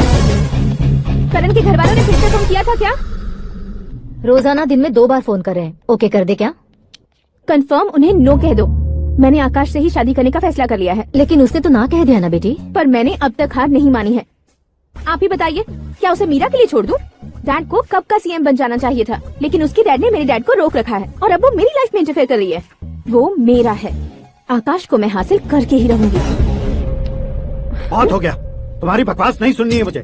करण के घर वालों ने फिर से फोन किया था क्या? रोजाना दिन में 2 बार फोन कर रहे हैं। ओके कर दे क्या? कंफर्म उन्हें नो कह दो। मैंने आकाश से ही शादी करने का फैसला कर लिया है। लेकिन उसने तो ना कह दिया ना बेटी। पर मैंने अब तक हार नहीं मानी है। आप ही बताइए, क्या उसे मीरा के लिए छोड़ दूं? डैड को कब का सीएम बन जाना चाहिए था, लेकिन उसकी डैड ने मेरे डैड को रोक रखा है और अब वो मेरी लाइफ में इंटरफेयर कर रही है। वो मेरा है, आकाश को मैं हासिल करके ही रहूंगी। बहुत हो गया, तुम्हारी बकवास नहीं सुननी है मुझे।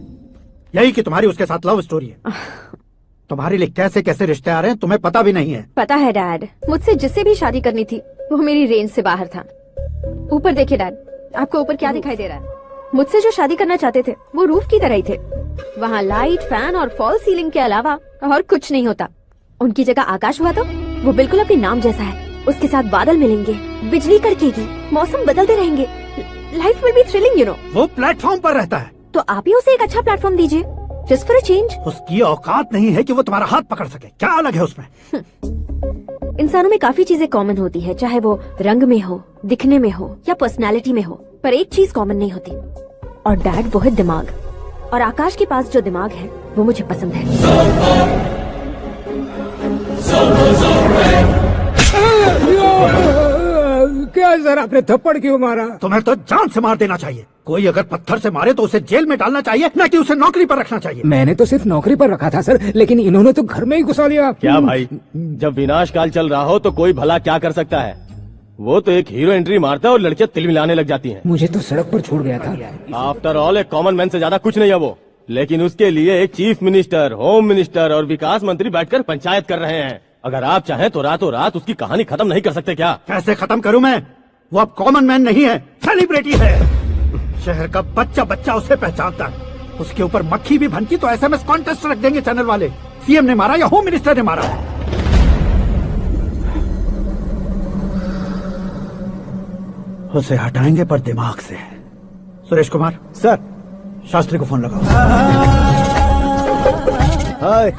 यही कि तुम्हारी उसके साथ लव स्टोरी है। तुम्हारे लिए कैसे कैसे रिश्ते आ रहे हैं तुम्हें पता भी नहीं है। पता है डैड, मुझसे जिससे भी शादी करनी थी वो मेरी रेंज से बाहर था। ऊपर देखिए डैड, आपको ऊपर क्या दिखाई दे रहा है? मुझसे जो शादी करना चाहते थे वो रूफ की तरह ही थे। वहाँ लाइट, फैन और फॉल सीलिंग के अलावा और कुछ नहीं होता। उनकी जगह आकाश हुआ तो वो बिल्कुल अपने नाम जैसा है। उसके साथ बादल मिलेंगे, बिजली कड़केगी, मौसम बदलते रहेंगे, life will be thrilling you know. वो प्लेटफॉर्म पर रहता है तो आप ही उसे एक अच्छा प्लेटफॉर्म दीजिए, जस्ट फॉर अ चेंज। उसकी औकात नहीं है कि वो तुम्हारा हाथ पकड़ सके। क्या अलग है उसमें? इंसानों में काफी चीजें कॉमन होती है, चाहे वो रंग में हो, दिखने में हो या पर्सनालिटी में हो, पर एक चीज कॉमन नहीं होती, और डैड वो है दिमाग। और आकाश के पास जो दिमाग है वो मुझे पसंद है। क्या सर, आपने थप्पड़ क्यों मारा? तुम्हें तो जान से मार देना चाहिए। कोई अगर पत्थर से मारे तो उसे जेल में डालना चाहिए, न कि उसे नौकरी पर रखना चाहिए। मैंने तो सिर्फ नौकरी पर रखा था सर, लेकिन इन्होंने तो घर में ही घुसा लिया। क्या भाई, जब विनाश काल चल रहा हो तो कोई भला क्या कर सकता है? वो तो एक हीरो एंट्री मारता है और लड़कियां तिल मिलाने लग जाती हैं। मुझे तो सड़क पर छोड़ गया था। आफ्टर ऑल एक कॉमन मैन से ज्यादा कुछ नहीं है वो, लेकिन उसके लिए एक चीफ मिनिस्टर, होम मिनिस्टर और विकास मंत्री बैठकर पंचायत कर रहे हैं। अगर आप चाहें तो रातों रात उसकी कहानी खत्म नहीं कर सकते क्या? कैसे खत्म करूं मैं? वो अब कॉमन मैन नहीं है, सेलिब्रिटी है। शहर का बच्चा बच्चा उसे पहचानता है। उसके ऊपर मक्खी भी भनकी तो एसएमएस कॉन्टेस्ट रख देंगे चैनल वाले। सीएम ने मारा या होम मिनिस्टर ने मारा? उसे हटाएंगे पर दिमाग से। सुरेश कुमार सर, शास्त्री को फोन लगाओ। Hi,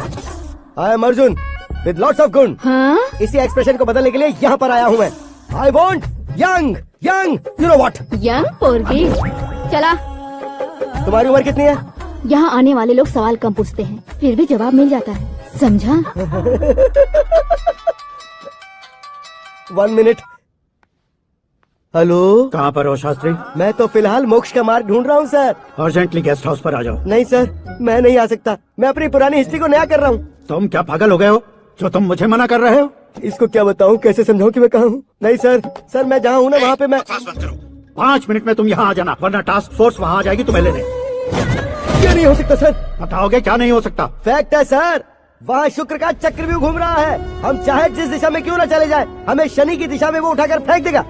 I am Arjun with lots of गुण। हाँ? इसी एक्सप्रेशन को बदलने के लिए यहाँ पर आया हूँ मैं। I want young young, you know what? Young पोरगी। चला। तुम्हारी उम्र कितनी है? यहाँ आने वाले लोग सवाल कम पूछते हैं, फिर भी जवाब मिल जाता है, समझा? 1 मिनट। हेलो, कहाँ पर हो शास्त्री? मैं तो फिलहाल मोक्ष का मार्ग ढूंढ रहा हूँ सर। अर्जेंटली गेस्ट हाउस पर आ जाओ। नहीं सर, मैं नहीं आ सकता। मैं अपनी पुरानी हिस्ट्री को नया कर रहा हूँ। तुम क्या पागल हो गए हो जो तुम मुझे मना कर रहे हो? इसको क्या बताऊँ, कैसे समझाऊँ कि मैं कहाँ हूँ? नहीं सर, सर मैं जहाँ हूँ ना वहाँ पे मैं। 5 मिनट में तुम यहाँ आ जाना, वरना टास्क फोर्स वहाँ आ जाएगी तुम्हें लेने। क्या नहीं हो सकता सर? बताओगे क्या नहीं हो सकता? फैक्ट है सर, वहाँ शुक्र का चक्रव्यूह घूम रहा है। हम चाहे जिस दिशा में क्यों न चले जाए, हमें शनि की दिशा में वो उठाकर फेंक देगा।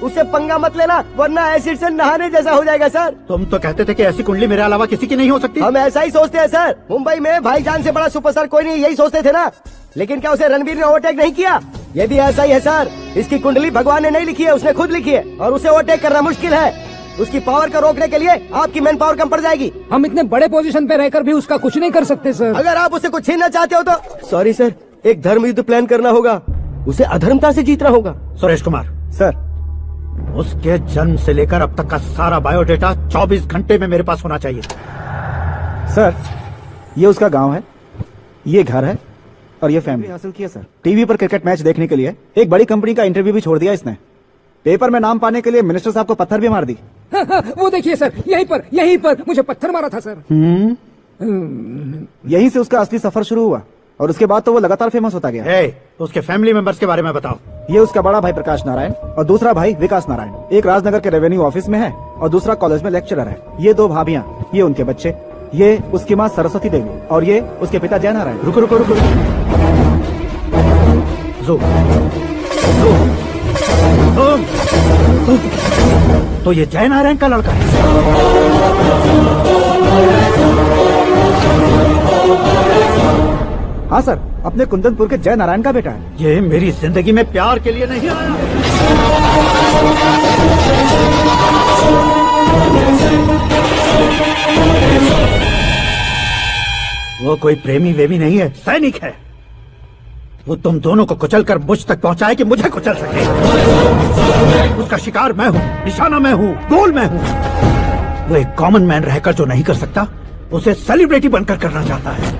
उससे पंगा मत लेना, वरना एसिड से नहाने जैसा हो जाएगा सर। तुम तो कहते थे कि ऐसी कुंडली मेरे अलावा किसी की नहीं हो सकती। हम ऐसा ही सोचते हैं सर। मुंबई में भाईजान से बड़ा सुपरस्टार कोई नहीं, यही सोचते थे ना। लेकिन क्या उसे रणवीर ने ओवरटेक नहीं किया? ये भी ऐसा ही है सर। इसकी कुंडली भगवान ने नहीं लिखी है, उसने खुद लिखी है, और उसे ओवरटेक करना मुश्किल है। उसकी पावर को रोकने के लिए आपकी मैन पावर कम पड़ जाएगी। हम इतने बड़े पोजीशन पे रहकर भी उसका कुछ नहीं कर सकते सर। अगर आप उसे कुछ छीनना चाहते हो तो सॉरी सर, एक धर्म युद्ध प्लान करना होगा। उसे अधर्मता से जीतना होगा। सुरेश कुमार सर, उसके जन्म से लेकर अब तक का सारा बायोडेटा 24 घंटे में मेरे पास होना चाहिए। सर, ये उसका गांव है, ये घर है और ये फैमिली हासिल किया सर। टीवी पर क्रिकेट मैच देखने के लिए एक बड़ी कंपनी का इंटरव्यू भी छोड़ दिया इसने। पेपर में नाम पाने के लिए मिनिस्टर साहब को पत्थर भी मार दी। वो देखिए सर, यहीं पर मुझे पत्थर मारा था सर। यहीं से उसका असली सफर शुरू हुआ और उसके बाद तो वो लगातार फेमस होता गया। उसके फैमिली मेंबर्स के बारे में बताओ। ये उसका बड़ा भाई प्रकाश नारायण और दूसरा भाई विकास नारायण। एक राजनगर के रेवेन्यू ऑफिस में है और दूसरा कॉलेज में लेक्चरर है। ये 2 भाभियां, ये उनके बच्चे, ये उसकी माँ सरस्वती देवी और ये उसके पिता जय नारायण। रुको रुको रुको, तो ये जय नारायण का लड़का है। हाँ सर, अपने कुंदनपुर के जय नारायण का बेटा है। ये मेरी जिंदगी में प्यार के लिए नहीं आया। वो कोई प्रेमी वेमी नहीं है, सैनिक है। वो तुम दोनों को कुचल कर मुझ तक पहुंचाए कि मुझे कुचल सके। उसका शिकार मैं हूँ, निशाना मैं हूँ, गोल मैं हूँ। वो एक कॉमन मैन रहकर जो नहीं कर सकता, उसे सेलिब्रिटी बनकर करना चाहता है।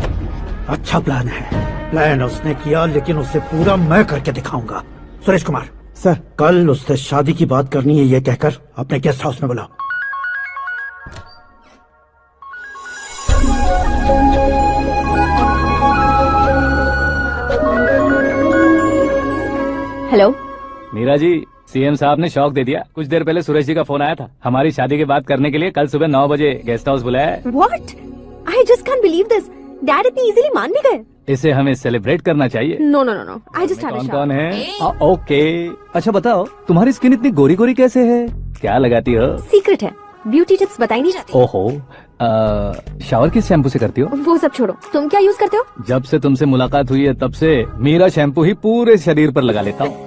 अच्छा प्लान है। प्लान उसने किया, लेकिन उसे पूरा मैं करके दिखाऊंगा। सुरेश कुमार सर, कल उससे शादी की बात करनी है, ये कहकर अपने गेस्ट हाउस में बुलाओ। हेलो मीरा जी, सीएम साहब ने शौक दे दिया। कुछ देर पहले सुरेश जी का फोन आया था, हमारी शादी की बात करने के लिए कल सुबह 9 बजे गेस्ट हाउस बुलाया है। What? I just can't believe this. Dad इतनी इजीली मान भी गए। इसे हमें सेलिब्रेट करना चाहिए। No no no no, I just had a कौन शावर। कौन है? ओके, अच्छा बताओ, तुम्हारी स्किन इतनी गोरी गोरी कैसे है? क्या लगाती हो? सीक्रेट है, ब्यूटी टिप्स बताई नहीं जाती। ओहो, शावर किस शैम्पू से करती हो? वो सब छोड़ो, तुम क्या यूज करते हो? जब से तुमसे मुलाकात हुई है तब से मीरा शैम्पू ही पूरे शरीर पर लगा लेता हूँ।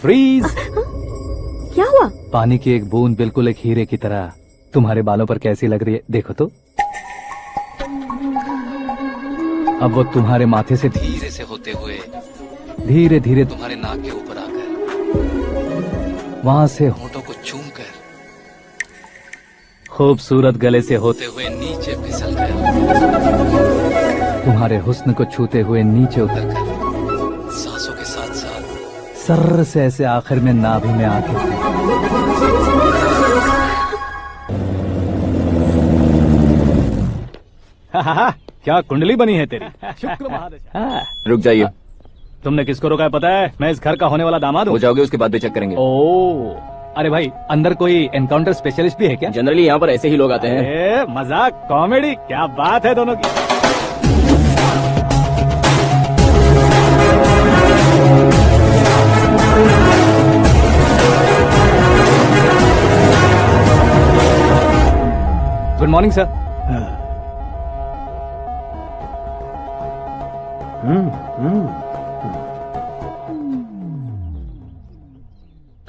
फ्रीज। क्या हुआ? पानी की एक बूंद बिल्कुल एक हीरे की तरह तुम्हारे बालों पर कैसी लग रही है, देखो तो। अब वो तुम्हारे माथे से धीरे से होते हुए धीरे धीरे तुम्हारे नाक के ऊपर आकर वहां से होठों को चूमकर खूबसूरत गले से होते हुए नीचे फिसलकर तुम्हारे हुस्न को छूते हुए नीचे उतरकर सांसों के साथ साथ सर से ऐसे आखिर में नाभि में आके क्या कुंडली बनी है तेरी। शुक्र महादशा। रुक जाइए। तुमने किसको रोका है पता है? मैं इस घर का होने वाला दामाद हूँ। हो जाओगे उसके बाद भी चेक करेंगे। ओ, अरे भाई अंदर कोई एनकाउंटर स्पेशलिस्ट भी है क्या? जनरली यहाँ पर ऐसे ही लोग आते हैं। मजाक कॉमेडी क्या बात है दोनों की। Good morning sir.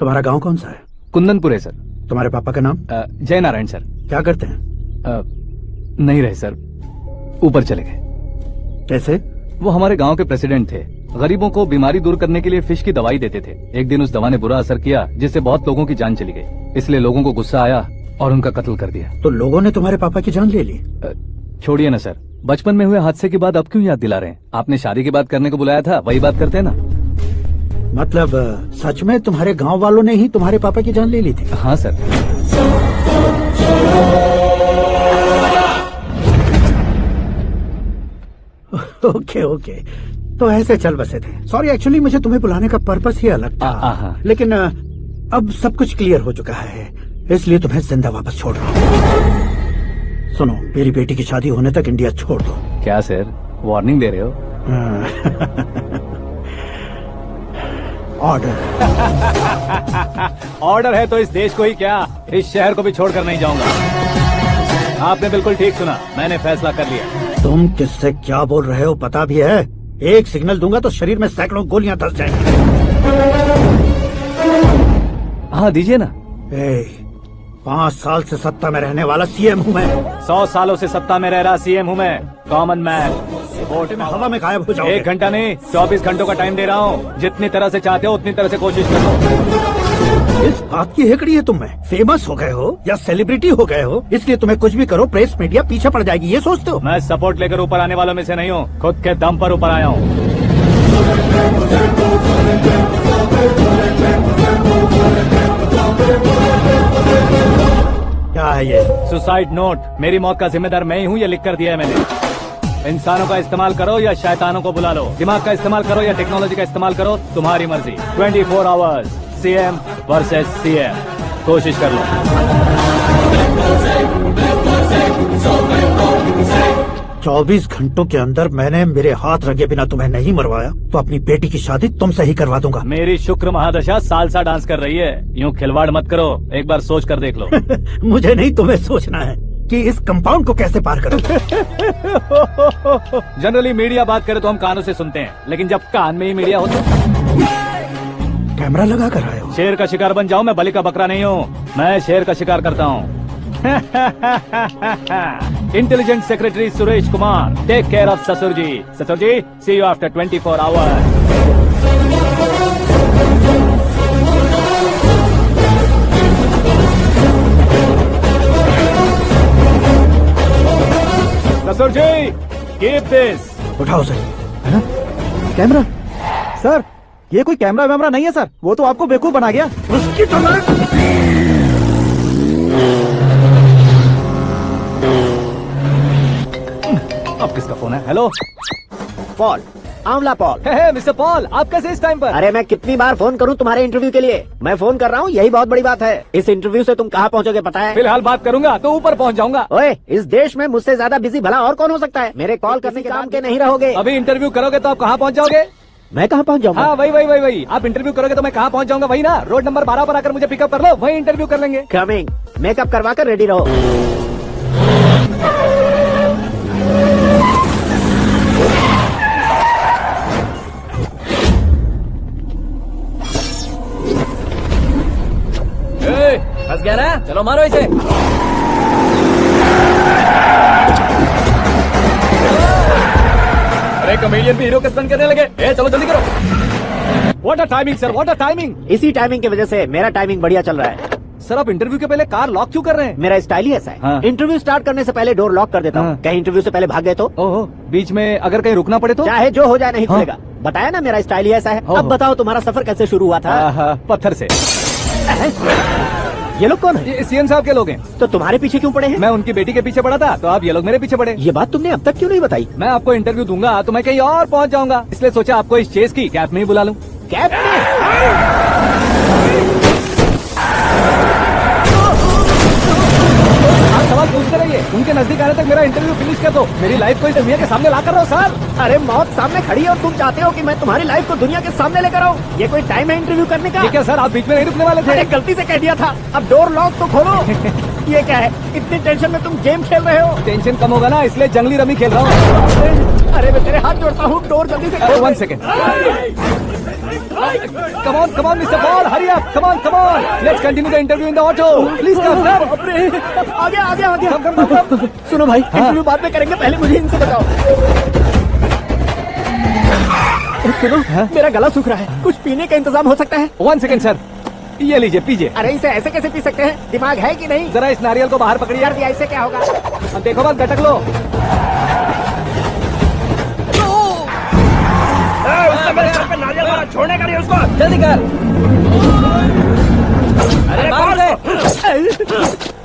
तुम्हारा गांव कौन सा है? कुंदनपुर है सर। तुम्हारे पापा का नाम? जय नारायण सर। क्या करते हैं? नहीं रहे सर, ऊपर चले गए। कैसे? वो हमारे गांव के प्रेसिडेंट थे। गरीबों को बीमारी दूर करने के लिए फिश की दवाई देते थे। एक दिन उस दवा ने बुरा असर किया जिससे बहुत लोगों की जान चली गई। इसलिए लोगों को गुस्सा आया और उनका कत्ल कर दिया। तो लोगों ने तुम्हारे पापा की जान ले ली? छोड़िए ना सर, बचपन में हुए हादसे के बाद अब क्यों याद दिला रहे हैं? आपने शादी की बात करने को बुलाया था, वही बात करते हैं ना। मतलब सच में तुम्हारे गांव वालों ने ही तुम्हारे पापा की जान ले ली थी? हाँ सर। ओके ओके, तो ऐसे चल बसे थे। सॉरी, एक्चुअली मुझे तुम्हें बुलाने का पर्पस ही अलग था। लेकिन अब सब कुछ क्लियर हो चुका है, इसलिए तुम्हें जिंदा वापस छोड़ रहा हूँ। सुनो, मेरी बेटी की शादी होने तक इंडिया छोड़ दो। क्या सर, वार्निंग दे रहे हो? ऑर्डर। ऑर्डर है तो इस देश को ही क्या, इस शहर को भी छोड़कर नहीं जाऊंगा। आपने बिल्कुल ठीक सुना, मैंने फैसला कर लिया। तुम किससे क्या बोल रहे हो पता भी है? एक सिग्नल दूंगा तो शरीर में सैकड़ों गोलियां धस जाएंगी। हाँ दीजिए ना। 5 साल से सत्ता में रहने वाला सीएम हूँ मैं। 100 सालों से सत्ता में रह रहा सीएम हूँ मैं, कॉमन मैन। वोट में हवा में गायब हो जाओगे। 1 घंटा नहीं, 24 घंटों का टाइम दे रहा हूँ। जितनी तरह से चाहते हो उतनी तरह से कोशिश करो। इस बात की हेकड़ी है तुम में? फेमस हो गए हो या सेलिब्रिटी हो गए हो, इसलिए तुम्हें कुछ भी करो प्रेस मीडिया पीछे पड़ जाएगी, ये सोचते हो? मैं सपोर्ट लेकर ऊपर आने वालों में से नहीं हूँ, खुद के दम पर ऊपर आया हूँ। क्या है ये? Suicide note. मेरी मौत का जिम्मेदार मैं ही हूँ, ये लिख कर दिया है मैंने। इंसानों का इस्तेमाल करो या शैतानों को बुला लो, दिमाग का इस्तेमाल करो या टेक्नोलॉजी का इस्तेमाल करो, तुम्हारी मर्जी। 24 आवर्स सीएम वर्सेस सीएम, कोशिश कर लो। 24 घंटों के अंदर मैंने मेरे हाथ रंगे बिना तुम्हें नहीं मरवाया तो अपनी बेटी की शादी तुमसे ही करवा दूंगा। मेरी शुक्र महादशा सालसा डांस कर रही है, यूँ खिलवाड़ मत करो, एक बार सोच कर देख लो। मुझे नहीं, तुम्हें सोचना है कि इस कंपाउंड को कैसे पार करूं। जनरली मीडिया बात करे तो हम कानों से सुनते हैं, लेकिन जब कान में ही मीडिया होता कैमरा लगा कर आए हो। शेर का शिकार बन जाऊं, मैं बलि का बकरा नहीं हूँ, मैं शेर का शिकार करता हूँ। Intelligent secretary Suresh Kumar, take care of ससुर जी। ससुर जी, सी यू आफ्टर 24 आवर्स। ससुर जी, कीप दिस। उठाओ सर। है ना कैमरा? सर ये कोई कैमरा वैमरा नहीं है सर, वो तो आपको बेवकूफ बना गया। उसकी तो अब किसका फोन है? हेलो पॉल, आंवला पॉल। मिस्टर पॉल, आप कैसे इस टाइम पर? अरे मैं कितनी बार फोन करूं तुम्हारे इंटरव्यू के लिए? मैं फोन कर रहा हूं, यही बहुत बड़ी बात है। इस इंटरव्यू से तुम कहां पहुंचोगे पता है? फिलहाल बात करूंगा तो ऊपर पहुंच जाऊंगा। ओए, इस देश में मुझसे ज्यादा बिजी भला और कौन हो सकता है? मेरे कॉल करने के काम के नहीं रहोगे। अभी इंटरव्यू करोगे तो आप कहाँ पहुँच जाओगे? मैं कहाँ पहुँच जाऊंगा? हाँ वही। आप इंटरव्यू करोगे तो मैं कहाँ पहुँच जाऊंगा? वही ना, रोड नंबर 12 पर आकर मुझे पिकअप कर लो, वही इंटरव्यू कर लेंगे। कमिंग। मेकअप करवा कर रेडी रहो। फंस गया ना, चलो मारो इसे। अरे कमेडियन भी हीरो का स्टंट करने लगे। चलो जल्दी करो। What a timing sir, what a timing. इसी टाइमिंग की वजह से मेरा टाइमिंग बढ़िया चल रहा है। सर आप इंटरव्यू के पहले कार लॉक क्यों कर रहे हैं? मेरा स्टाइल ही ऐसा है। हाँ। इंटरव्यू स्टार्ट करने से पहले डोर लॉक कर देता हूँ। कहीं इंटरव्यू से पहले भाग गए तो? ओहो, बीच में अगर कहीं रुकना पड़े तो? चाहे जो हो जाए नहीं खुलेगा। बताया ना मेरा स्टाइल ही ऐसा है। अब बताओ तुम्हारा सफर कैसे शुरू हुआ था? पत्थर से। ये लोग कौन है? ये सीएम साहब के लोग हैं। तो तुम्हारे पीछे क्यों पड़े हैं? मैं उनकी बेटी के पीछे पड़ा था, तो आप ये लोग मेरे पीछे पड़े। ये बात तुमने अब तक क्यों नहीं बताई? मैं आपको इंटरव्यू दूंगा तो मैं कहीं और पहुंच जाऊंगा, इसलिए सोचा आपको इस चेस की कैप में ही बुला लूं। कैप में? आप सवाल पूछते रहिए, उनके नजदीक आने तक मेरा इंटरव्यू फिनिश कर दो। मेरी लाइफ को इस दुनिया के सामने ला कर रहो सर। अरे मौत सामने खड़ी है और तुम चाहते हो कि मैं तुम्हारी लाइफ को दुनिया के सामने लेकर आऊं? ये कोई टाइम है इंटरव्यू करने का? ये क्या सर, आप बीच में नहीं रुकने वाले थे? अरे गलती से कह दिया था, अब डोर लॉक तो खोलो। ये क्या है, इतनी टेंशन में तुम गेम खेल रहे हो? टेंशन कम होगा ना, इसलिए जंगली रमी खेल रहा हूँ। अरे मैं तेरे हाथ जोड़ता हूँ, डोर जल्दी से खोलो। 1 second. Come on, Mr. Ball, hurry up. Come on. Let's continue the interview in the auto. Please come, sir. आ गया। Come. सुनो भाई, इंटरव्यू बाद में करेंगे, पहले मुझे इनसे बताओ। सुनो, मेरा गला सूख रहा है, कुछ पीने का इंतजाम हो सकता है? 1 सेकेंड सर, ये लीजिए पीजिए। अरे इसे ऐसे कैसे पी सकते हैं? दिमाग है कि नहीं? जरा इस नारियल को बाहर पकड़िए। कर दिया, इससे क्या होगा? अब देखो बस, गटक लो। छोड़ने का नहीं उसको। जल्दी कर। अरे बाहर से।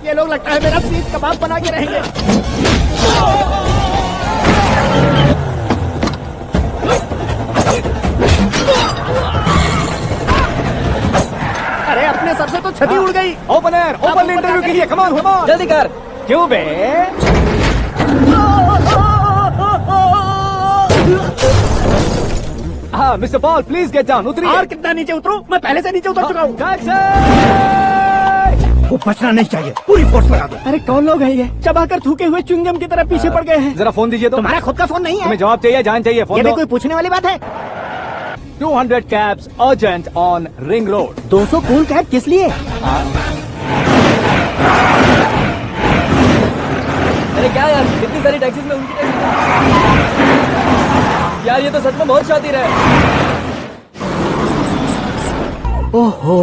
ये लोग लगता है मेरा सीख कबाब बना के रहेंगे। अरे अपने सर से तो छती उड़ गई। ओपन इंटरव्यू के लिए। कम ऑन जल्दी कर। क्यों बे? हाँ mister Paul, please get down. उतरिए। और कितना नीचे उतरूं? मैं पहले से नीचे उतर चुका हूँ। वो बचना नहीं चाहिए, पूरी फोर्स लगा दो। अरे कौन लोग हैं ये? चबाकर थूके हुए च्युइंगम की तरह पीछे पड़ गए हैं। जरा फोन दीजिए तो। तुम्हारा खुद का फोन नहीं है? हमें जवाब चाहिए, जान चाहिए। फोन ये दो। भी कोई पूछने वाली बात है? 200 cabs urgent on Ring Road. 200 cool cab किस लिए? अरे क्या यार, इतनी सारी टैक्सीज में उनकी टैक्सी। यार ये तो सच में बहुत शातिर है। ओहो,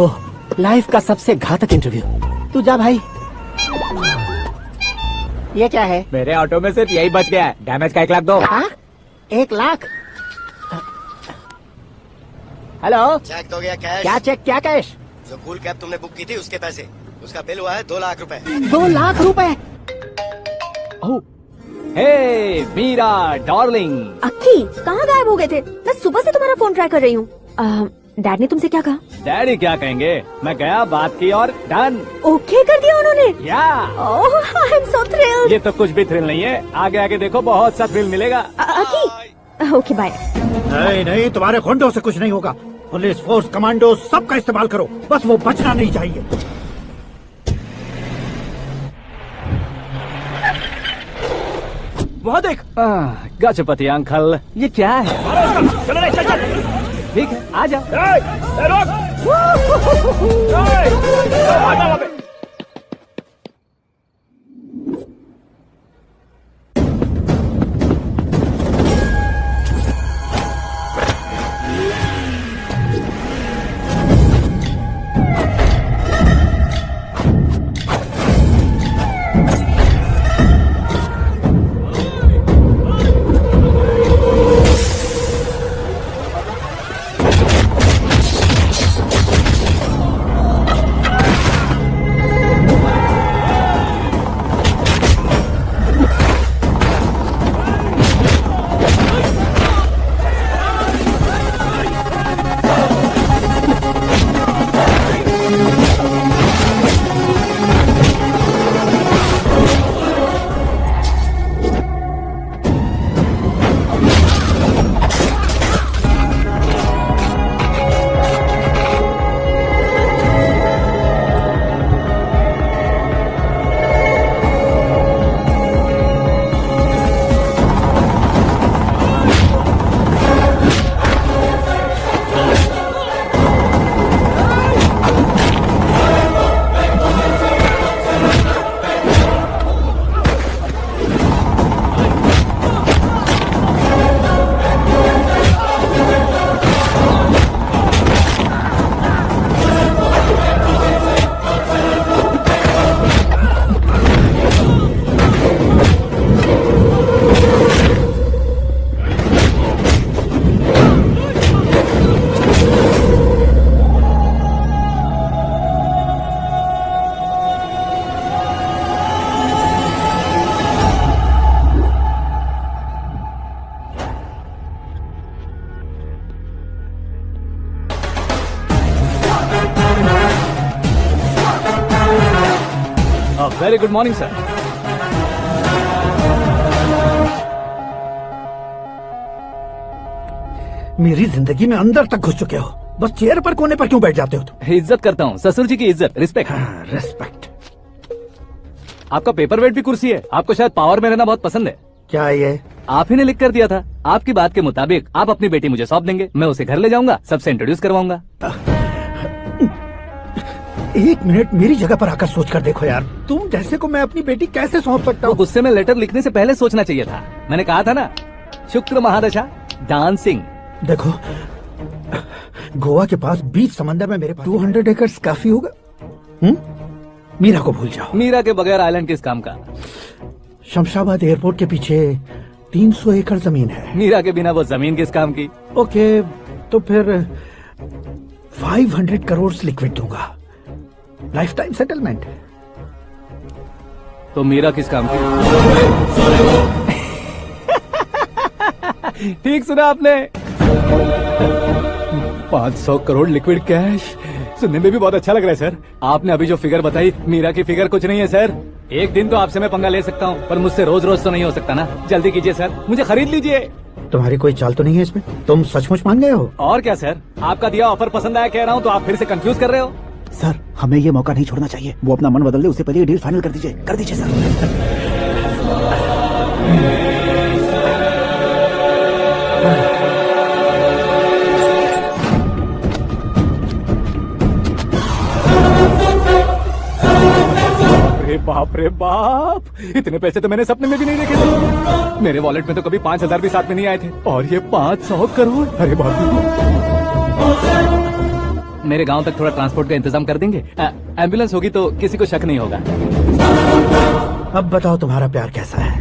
लाइफ का सबसे घातक इंटरव्यू। तू जा भाई। ये क्या है? मेरे ऑटो में सिर्फ यही बच गया है। डैमेज का 1 लाख दो। 1 लाख? हेलो, चेक तो गया कैश। क्या चेक, क्या कैश? जो कूल कैब तुमने बुक की थी उसके पैसे, उसका बिल हुआ है 2 लाख रुपए। 2 लाख रुपए? हे मीरा डार्लिंग। अक्की, कहाँ गायब हो गए थे? मैं सुबह से तुम्हारा फोन ट्राई कर रही हूँ। डैड ने तुमसे क्या कहा? डैडी क्या कहेंगे, मैं गया, बात की और डन। ओके कर दिया उन्होंने? या। ओह, आई एम सो थ्रिल्ड। ये तो कुछ भी थ्रिल नहीं है, आगे आगे देखो बहुत सा थ्रिल मिलेगा। अक्की, ओके बाय। नहीं, तुम्हारे गुंडों से कुछ नहीं होगा। पुलिस फोर्स, कमांडो, सबका इस्तेमाल करो, बस वो बचना नहीं चाहिए। वहाँ देख। गजपति अंकल, ये क्या है? चलो चल। ठीक है, आ जाओ। Very good morning sir. मेरी जिंदगी में अंदर तक घुस चुके हो, बस चेयर पर कोने पर क्यों बैठ जाते हो तुम? इज्जत करता हूँ, ससुर जी की इज्जत, रिस्पेक्ट। रिस्पेक्ट। आपका पेपर वेट भी कुर्सी है। आपको शायद पावर में रहना बहुत पसंद है। क्या ये? आप ही ने लिख कर दिया था। आपकी बात के मुताबिक आप अपनी बेटी मुझे सौंप देंगे, मैं उसे घर ले जाऊंगा, सबसे इंट्रोड्यूस करवाऊंगा। एक मिनट मेरी जगह पर आकर सोच कर देखो यार, तुम जैसे को मैं अपनी बेटी कैसे सौंप सकता हूँ? गुस्से में लेटर लिखने से पहले सोचना चाहिए था। मैंने कहा था ना, शुक्र महादशा डांसिंग। देखो, गोवा के पास बीच समंदर में मेरे पास 200 एकर्स काफी होगा। मीरा को भूल जाओ। मीरा के बगैर आइलैंड किस काम का? शमशाबाद एयरपोर्ट के पीछे 300 एकड़ जमीन है। मीरा के बिना वो जमीन किस काम की? ओके, तो फिर 500 करोड़ लिक्विड दूंगा, लाइफ टाइम सेटलमेंट। तो मीरा किस काम की? ठीक सुना आपने, 500 करोड़ लिक्विड कैश। सुनने में भी बहुत अच्छा लग रहा है सर। आपने अभी जो फिगर बताई, मीरा की फिगर कुछ नहीं है सर। एक दिन तो आपसे मैं पंगा ले सकता हूँ, पर मुझसे रोज रोज तो नहीं हो सकता ना। जल्दी कीजिए सर, मुझे खरीद लीजिए। तुम्हारी कोई चाल तो नहीं है इसमें? तुम सचमुच मान गए हो? और क्या सर, आपका दिया ऑफर पसंद आया कह रहा हूँ, तो आप फिर से कंफ्यूज कर रहे हो। सर, हमें ये मौका नहीं छोड़ना चाहिए। वो अपना मन बदल दे, उससे पहले ये डील फाइनल कर दीजिए। कर दीजिए सर। बाप रे बाप, इतने पैसे तो मैंने सपने में भी नहीं देखे थे। मेरे वॉलेट में तो कभी 5,000 भी साथ में नहीं आए थे, और ये 500 करोड़। अरे बाप रे। मेरे गांव तक थोड़ा ट्रांसपोर्ट का इंतजाम कर देंगे? एम्बुलेंस होगी तो किसी को शक नहीं होगा। अब बताओ तुम्हारा प्यार कैसा है?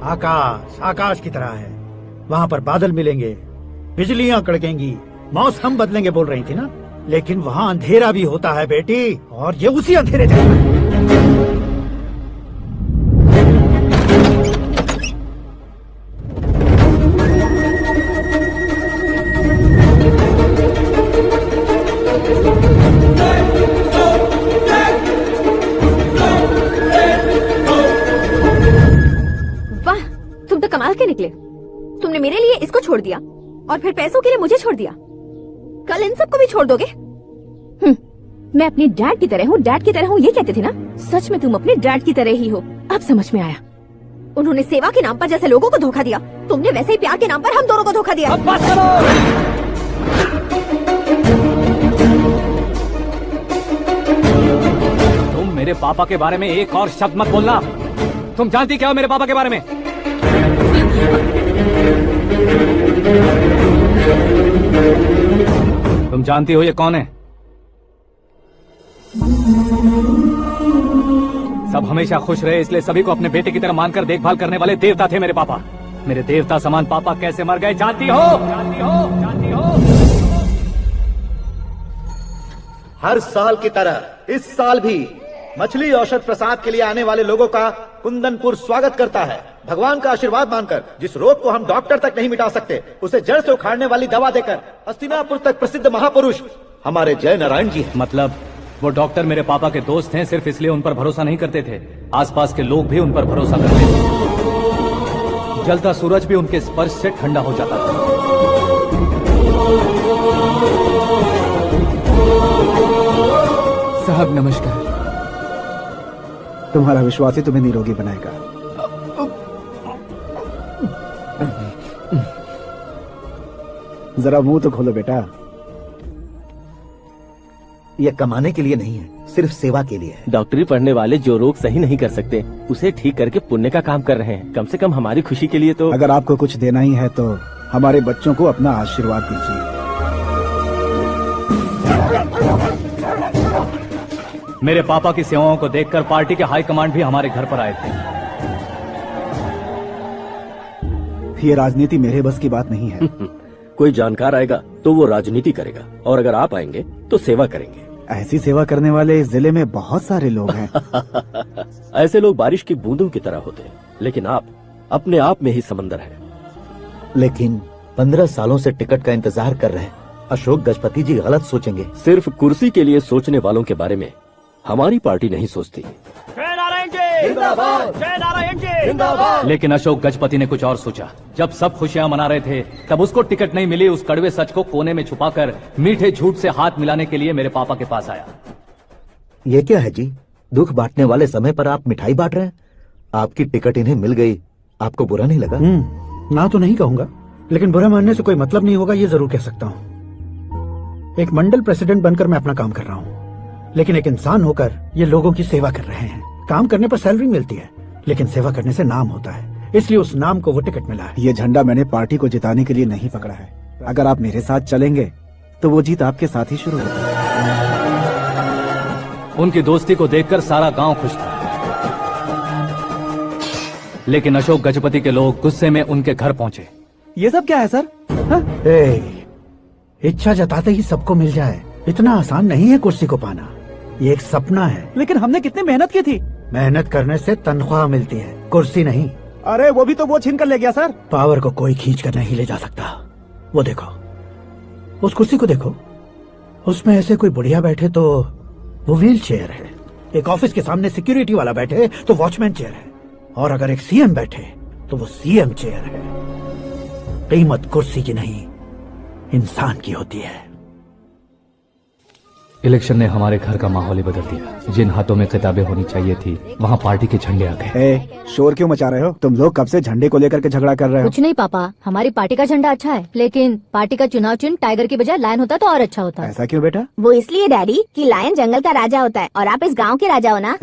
आकाश आकाश की तरह है, वहाँ पर बादल मिलेंगे, बिजलियां कड़केंगी, मौसम बदलेंगे बोल रही थी ना, लेकिन वहाँ अंधेरा भी होता है बेटी, और ये उसी अंधेरे जैसा है। वाह, तुम तो कमाल के निकले। तुमने मेरे लिए इसको छोड़ दिया और फिर पैसों के लिए मुझे छोड़ दिया। कल इन सबको भी छोड़ दोगे? मैं अपने डैड की तरह हूँ, डैड की तरह हूँ, ये कहते थे ना। सच में तुम अपने डैड की तरह ही हो, अब समझ में आया। उन्होंने सेवा के नाम पर जैसे लोगों को धोखा दिया, तुमने वैसे ही प्यार के नाम पर हम दोनों को धोखा दिया। अब बस करो। तुम मेरे पापा के बारे में एक और शब्द मत बोलना। तुम जानती क्या हो मेरे पापा के बारे में? तुम जानती हो ये कौन है? सब हमेशा खुश रहे, इसलिए सभी को अपने बेटे की तरह मानकर देखभाल करने वाले देवता थे मेरे पापा। मेरे देवता समान पापा कैसे मर गए जानती हो? जानती हो? जानती हो? हर साल की तरह इस साल भी मछली औषध प्रसाद के लिए आने वाले लोगों का कुंदनपुर स्वागत करता है। भगवान का आशीर्वाद मानकर जिस रोग को हम डॉक्टर तक नहीं मिटा सकते, उसे जड़ से उखाड़ने वाली दवा देकर हस्तिनापुर तक प्रसिद्ध महापुरुष हमारे जय नारायण जी हैं। मतलब वो डॉक्टर मेरे पापा के दोस्त हैं, सिर्फ इसलिए उन पर भरोसा नहीं करते थे, आसपास के लोग भी उन पर भरोसा करते थे। जलता सूरज भी उनके स्पर्श से ठंडा हो जाता था। साहब नमस्कार। तुम्हारा विश्वास ही तुम्हें निरोगी बनाएगा। जरा मुंह तो खोलो बेटा। यह कमाने के लिए नहीं है, सिर्फ सेवा के लिए है। डॉक्टरी पढ़ने वाले जो रोग सही नहीं कर सकते, उसे ठीक करके पुण्य का काम कर रहे हैं। कम से कम हमारी खुशी के लिए तो। अगर आपको कुछ देना ही है तो हमारे बच्चों को अपना आशीर्वाद दीजिए। मेरे पापा की सेवाओं को देखकर पार्टी के हाई कमांड भी हमारे घर पर आए थे। ये राजनीति मेरे बस की बात नहीं है। कोई जानकार आएगा तो वो राजनीति करेगा, और अगर आप आएंगे तो सेवा करेंगे। ऐसी सेवा करने वाले इस जिले में बहुत सारे लोग हैं। ऐसे लोग बारिश की बूंदों की तरह होते हैं, लेकिन आप अपने आप में ही समंदर हैं। लेकिन 15 सालों से टिकट का इंतजार कर रहे अशोक गजपति जी गलत सोचेंगे। सिर्फ कुर्सी के लिए सोचने वालों के बारे में हमारी पार्टी नहीं सोचती। जय नारायण जी जिंदाबाद, जय नारायण जी जिंदाबाद। लेकिन अशोक गजपति ने कुछ और सोचा। जब सब खुशियां मना रहे थे तब उसको टिकट नहीं मिली। उस कड़वे सच को कोने में छुपाकर मीठे झूठ से हाथ मिलाने के लिए मेरे पापा के पास आया। ये क्या है जी? दुख बांटने वाले समय पर आप मिठाई बांट रहे हैं। आपकी टिकट इन्हें मिल गई, आपको बुरा नहीं लगा? ना तो नहीं कहूंगा, लेकिन बुरा मानने से कोई मतलब नहीं होगा, ये जरूर कह सकता हूँ। एक मंडल प्रेसिडेंट बनकर मैं अपना काम कर रहा हूँ, लेकिन एक इंसान होकर ये लोगों की सेवा कर रहे हैं। काम करने पर सैलरी मिलती है, लेकिन सेवा करने से नाम होता है, इसलिए उस नाम को वो टिकट मिला है। ये झंडा मैंने पार्टी को जिताने के लिए नहीं पकड़ा है। अगर आप मेरे साथ चलेंगे तो वो जीत आपके साथ ही शुरू होगी। उनकी दोस्ती को देखकर सारा गांव खुश था, लेकिन अशोक गजपति के लोग गुस्से में उनके घर पहुंचे। ये सब क्या है सर? इच्छा जताते ही सबको मिल जाए, इतना आसान नहीं है कुर्सी को पाना। ये एक सपना है। लेकिन हमने कितनी मेहनत की थी। मेहनत करने से तनख्वाह मिलती है, कुर्सी नहीं। अरे वो भी तो वो छीन कर ले गया सर। पावर को कोई खींच कर नहीं ले जा सकता। वो देखो, उस कुर्सी को देखो, उसमें ऐसे कोई बुढ़िया बैठे तो वो व्हील चेयर है। एक ऑफिस के सामने सिक्योरिटी वाला बैठे तो वॉचमैन चेयर है, और अगर एक सीएम बैठे तो वो सीएम चेयर है। कीमत कुर्सी की नहीं, इंसान की होती है। इलेक्शन ने हमारे घर का माहौल ही बदल दिया। जिन हाथों में किताबें होनी चाहिए थी, वहाँ पार्टी के झंडे आ गए। शोर क्यों मचा रहे हो? तुम लोग कब से झंडे को लेकर के झगड़ा कर रहे हो? कुछ नहीं पापा, हमारी पार्टी का झंडा अच्छा है, लेकिन पार्टी का चुनाव चिन्ह टाइगर की बजाय लायन होता तो और अच्छा होता। ऐसा क्यों बेटा? वो इसलिए डैडी कि लायन जंगल का राजा होता है और आप इस गांव के राजा हो ना।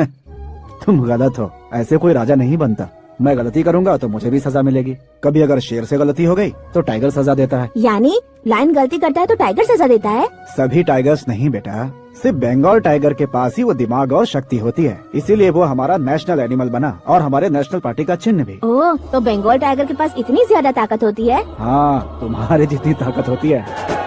तुम गलत हो, ऐसे कोई राजा नहीं बनता। मैं गलती करूंगा तो मुझे भी सजा मिलेगी। कभी अगर शेर से गलती हो गई तो टाइगर सजा देता है। यानी लायन गलती करता है तो टाइगर सजा देता है? सभी टाइगर्स नहीं बेटा, सिर्फ बंगाल टाइगर के पास ही वो दिमाग और शक्ति होती है, इसीलिए वो हमारा नेशनल एनिमल बना और हमारे नेशनल पार्टी का चिन्ह भी। ओह, तो बंगाल टाइगर के पास इतनी ज्यादा ताकत होती है? हाँ, तुम्हारे जितनी ताकत होती है।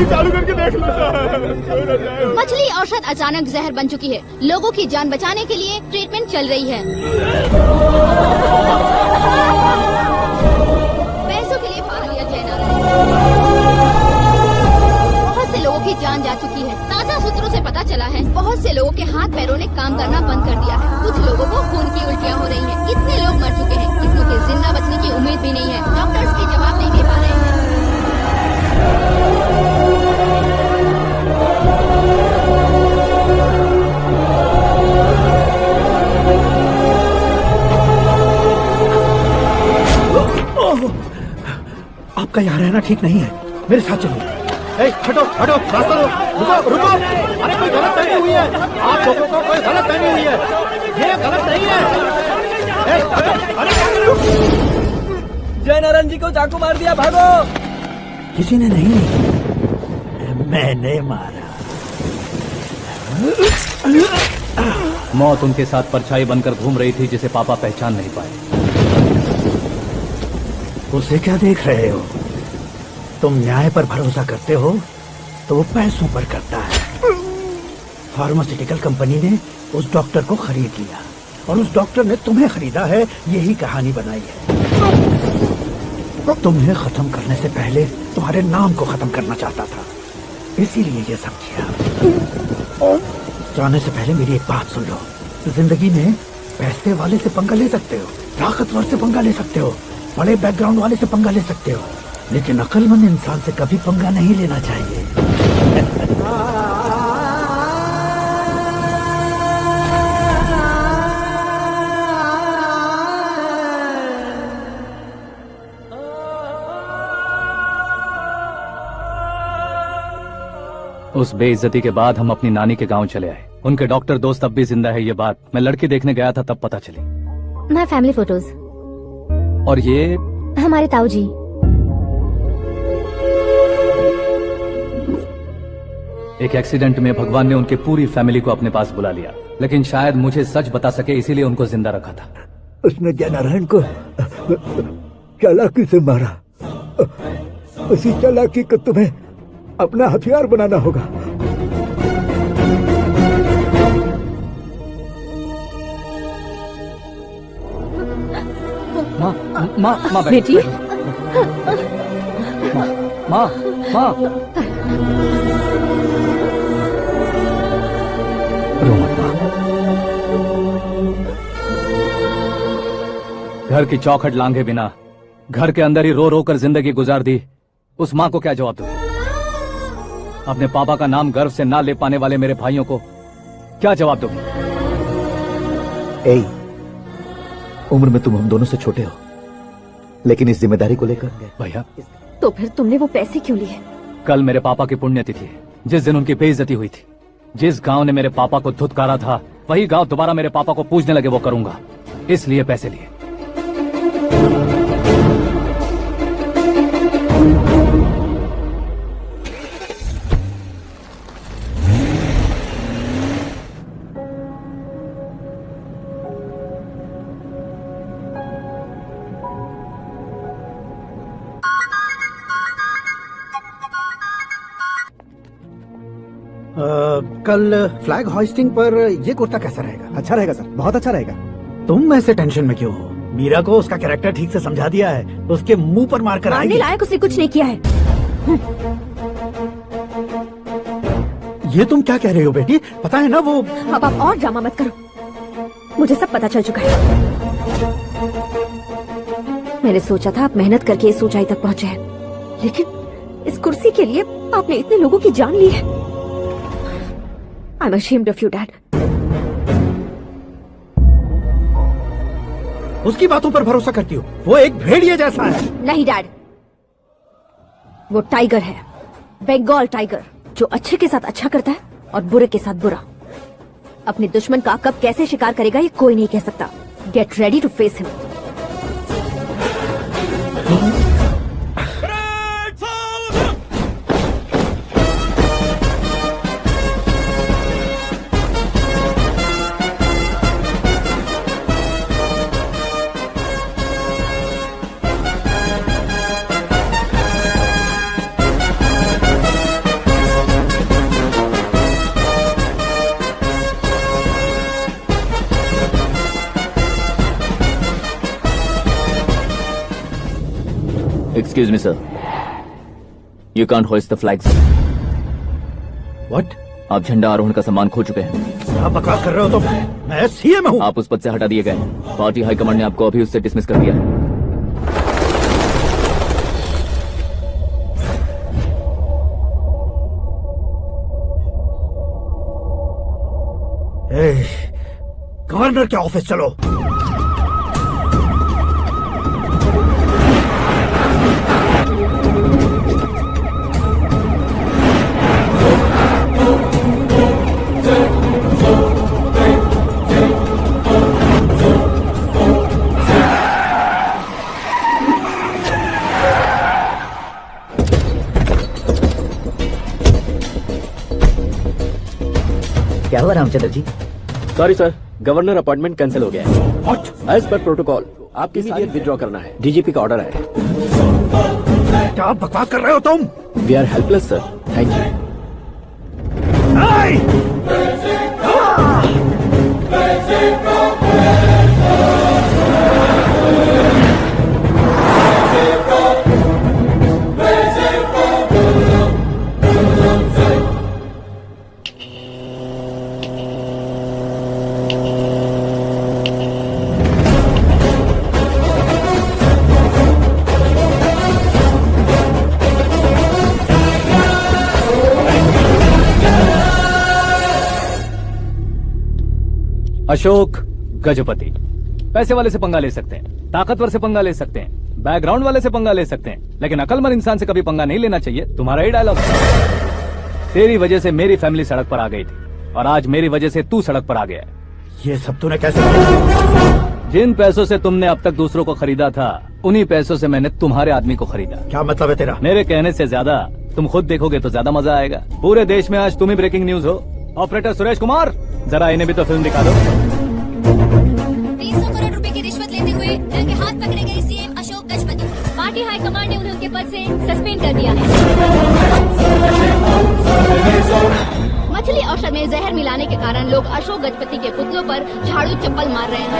चालू करके देख लो। मछली औषध अचानक जहर बन चुकी है। लोगों की जान बचाने के लिए ट्रीटमेंट चल रही है। पैसों के लिए भाग लिया जय नारायण। बहुत से लोगों की जान जा चुकी है। ताजा सूत्रों से पता चला है बहुत से लोगों के हाथ पैरों ने काम करना बंद कर दिया है। कुछ लोगों को खून की उल्टियाँ हो रही हैं। कितने लोग मर चुके हैं, कितनों के जिंदा बचने की उम्मीद भी नहीं है। डॉक्टर्स के जवाब नहीं दे पा रहे हैं। आपका यहाँ रहना ठीक नहीं है, मेरे साथ चलिए। हटो हटो, रास्ता रुको रुको। अरे कोई गलत फहमी हुई है, आप लोगों को कोई गलत फहमी हुई है, ये गलत नहीं है। जय नारायण जी को चाकू मार दिया, भागो। किसी ने नहीं, मैंने मारा। मौत उनके साथ परछाई बनकर घूम रही थी, जिसे पापा पहचान नहीं पाए। उसे क्या देख रहे हो? तुम न्याय पर भरोसा करते हो तो वो पैसों पर करता है। फार्मास्यूटिकल कंपनी ने उस डॉक्टर को खरीद लिया और उस डॉक्टर ने तुम्हें खरीदा है। यही कहानी बनाई है। तुम्हें खत्म करने से पहले तुम्हारे नाम को खत्म करना चाहता था, इसीलिए ये सब किया। जाने से पहले मेरी एक बात सुन लो। जिंदगी में पैसे वाले से पंगा ले सकते हो, ताकतवर से पंगा ले सकते हो, बड़े बैकग्राउंड वाले से पंगा ले सकते हो, लेकिन अक्लमंद इंसान से कभी पंगा नहीं लेना चाहिए। उस बेइज्जती के बाद हम अपनी नानी के गांव चले आए। उनके डॉक्टर दोस्त अब भी जिंदा है, ये बात मैं लड़की देखने गया था तब पता चली। My family photos. और ये हमारे ताऊ जी। एक एक्सीडेंट में भगवान ने उनकी पूरी फैमिली को अपने पास बुला लिया, लेकिन शायद मुझे सच बता सके इसीलिए उनको जिंदा रखा था। उसने जय नारायण को चालाकी से मारा। उसी चालाकी को तुम्हें अपना हथियार बनाना होगा। माँ बेटी माँ माँ रो मत माँ। घर की चौखट लांघे बिना घर के अंदर ही रो रो कर जिंदगी गुजार दी उस माँ को क्या जवाब दूं? अपने पापा का नाम गर्व से ना ले पाने वाले मेरे भाइयों को क्या जवाब दोगे? उम्र में तुम हम दोनों से छोटे हो, लेकिन इस जिम्मेदारी को लेकर भैया तो फिर तुमने वो पैसे क्यों लिए? कल मेरे पापा की पुण्यतिथि है, जिस दिन उनकी बेइज्जती हुई थी। जिस गांव ने मेरे पापा को धुतकारा था वही गांव दोबारा मेरे पापा को पूजने लगे वो करूंगा, इसलिए पैसे लिए। कल फ्लैग होइस्टिंग पर ये कुर्ता कैसा रहेगा? अच्छा रहेगा सर, बहुत अच्छा रहेगा। तुम ऐसे टेंशन में क्यों हो? मीरा को उसका कैरेक्टर ठीक से समझा दिया है, उसके मुंह पर मारकर मारने आएगी। लायक उसने कुछ नहीं किया है। ये तुम क्या कह रही हो बेटी? पता है ना वो। अब आप और ड्रामा मत करो, मुझे सब पता चल चुका है। मैंने सोचा था आप मेहनत करके इस ऊंचाई तक पहुंचे हैं, लेकिन इस कुर्सी के लिए आपने इतने लोगों की जान ली है। I'm ashamed of you, Dad. उसकी बातों पर भरोसा करती हो? वो एक भेड़िए जैसा है। नहीं डैड, वो टाइगर है, बंगाल टाइगर, जो अच्छे के साथ अच्छा करता है और बुरे के साथ बुरा। अपने दुश्मन का कब कैसे शिकार करेगा ये कोई नहीं कह सकता। Get ready to face him. Excuse me, sir. You can't hoist the flags. What? आप झंडा आरोहण का सम्मान खो चुके हैं। क्या बकवास कर रहे हो तुम? मैं सीएम हूँ। आप उस पद से हटा दिए गए। पार्टी हाईकमांड ने आपको अभी उससे डिसमिस कर दिया है। गवर्नर के ऑफिस चलो। क्या हुआ Ramchandra ji? Sorry sir, governor appointment cancel हो गया है। एज पर प्रोटोकॉल आपकी इमीडिएट विड्रॉ करना है। डीजीपी का ऑर्डर है। क्या बकवास कर रहे हो तुम? We are helpless sir, thank you. Ashok Gajapati पैसे वाले से पंगा ले सकते हैं, ताकतवर से पंगा ले सकते हैं, बैकग्राउंड वाले से पंगा ले सकते हैं, लेकिन अकलमंद इंसान से कभी पंगा नहीं लेना चाहिए। तुम्हारा ही डायलॉग। तेरी वजह से मेरी फैमिली सड़क पर आ गई थी और आज मेरी वजह से तू सड़क पर आ गया है। ये सब तूने कैसे किया? जिन पैसों से तुमने अब तक दूसरों को खरीदा था उन्हीं पैसों से मैंने तुम्हारे आदमी को खरीदा। क्या मतलब है तेरा? मेरे कहने से ज्यादा तुम खुद देखोगे तो ज्यादा मजा आएगा। पूरे देश में आज तुम ही ब्रेकिंग न्यूज हो। ऑपरेटर सुरेश कुमार, जरा इन्हें भी तो फिल्म दिखा दो। 300 करोड़ रुपए की रिश्वत लेते हुए इनके हाथ पकड़े गए CM Ashok Gajapati. Party high command ने उन्हें उनके पद से सस्पेंड कर दिया है। मछली औषध में जहर मिलाने के कारण लोग अशोक गजपति के पुतलों पर झाड़ू चप्पल मार रहे हैं।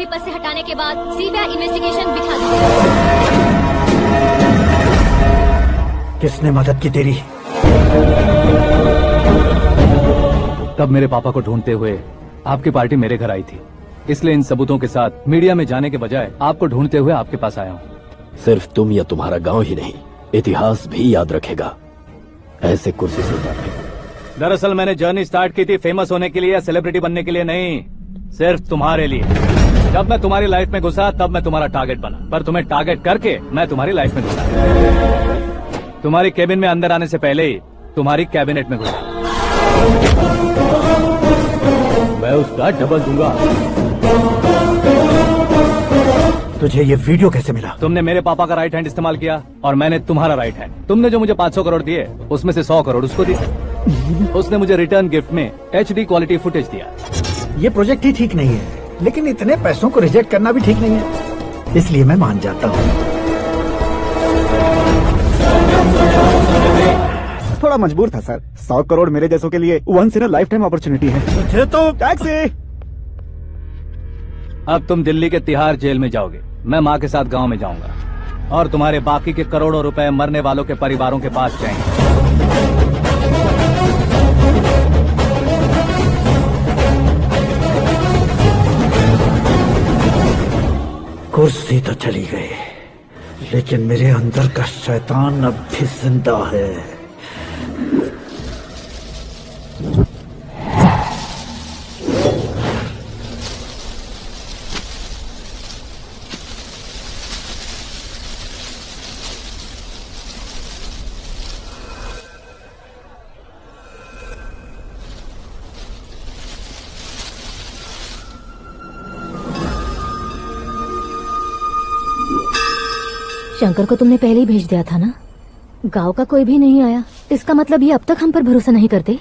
भी पद से हटाने के बाद सीबीआई इन्वेस्टिगेशन बिठा दी गई। किसने मदद की तेरी? तब मेरे पापा को ढूंढते हुए आपकी पार्टी मेरे घर आई थी, इसलिए इन सबूतों के साथ मीडिया में जाने के बजाय आपको ढूंढते हुए आपके पास आया हूँ। सिर्फ तुम या तुम्हारा गांव ही नहीं, इतिहास भी याद रखेगा ऐसे कुर्सी से उतारने। दरअसल मैंने जर्नी स्टार्ट की थी फेमस होने के लिए या सेलिब्रिटी बनने के लिए नहीं, सिर्फ तुम्हारे लिए। जब मैं तुम्हारी लाइफ में घुसा तब मैं तुम्हारा टारगेट बना, पर तुम्हें टारगेट करके मैं तुम्हारी लाइफ में घुसा। तुम्हारी केबिन में अंदर आने से पहले ही तुम्हारी कैबिनेट में घुसा। मैं उसका डबल दूंगा। तुझे ये वीडियो कैसे मिला? तुमने मेरे पापा का राइट हैंड इस्तेमाल किया और मैंने तुम्हारा राइट हैंड। तुमने जो मुझे 500 करोड़ दिए उसमें से 100 करोड़ उसको दिए। उसने मुझे रिटर्न गिफ्ट में HD क्वालिटी फुटेज दिया। ये प्रोजेक्ट ही ठीक नहीं है, लेकिन इतने पैसों को रिजेक्ट करना भी ठीक नहीं है, इसलिए मैं मान जाता हूँ। थोड़ा मजबूर था सर। 100 करोड़ मेरे जैसों के लिए once in a lifetime opportunity है। मुझे तो टैक्सी। अब तुम दिल्ली के तिहाड़ जेल में जाओगे, मैं माँ के साथ गांव में जाऊंगा और तुम्हारे बाकी के करोड़ों रुपए मरने वालों के परिवारों के पास जाएंगे। कुर्सी तो चली गई, लेकिन मेरे अंदर का शैतान अब भी जिंदा है। शंकर को तुमने पहले ही भेज दिया था ना? गांव का कोई भी नहीं आया, इसका मतलब ये अब तक हम पर भरोसा नहीं करते।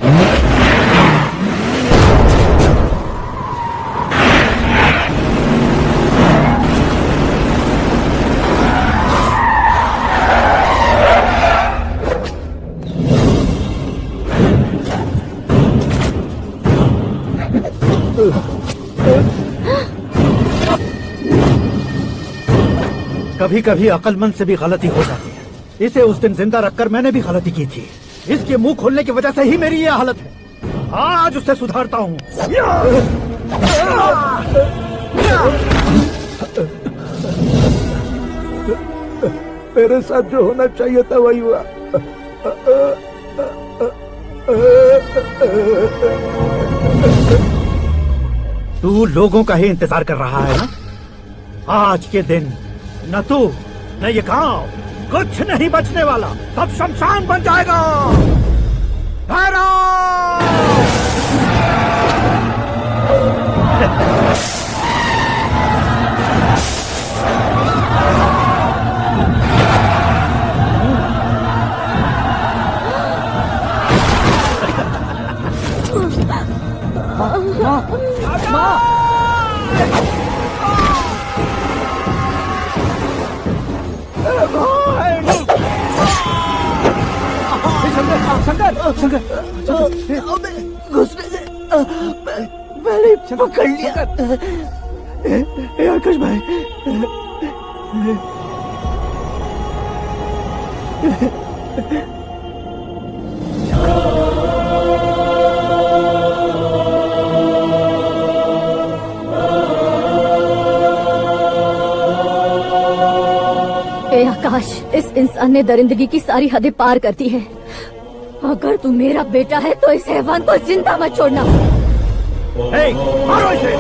कभी कभी अक्लमंद से भी गलती हो जाती है। इसे उस दिन जिंदा रखकर मैंने भी गलती की थी। इसके मुंह खोलने की वजह से ही मेरी ये हालत है। आज उसे सुधारता हूँ। मेरे साथ जो होना चाहिए था वही हुआ। तू लोगों का ही इंतजार कर रहा है ना? आज के दिन न तू न ये गांव कुछ नहीं बचने वाला, सब शमशान बन जाएगा। घुसने से मैंने पकड़ लिया। आकाश भाई, आकाश, इस इंसान ने दरिंदगी की सारी हदें पार कर दी है। अगर तू मेरा बेटा है तो इस हैवान को जिंदा मत छोड़ना। मारो इसे।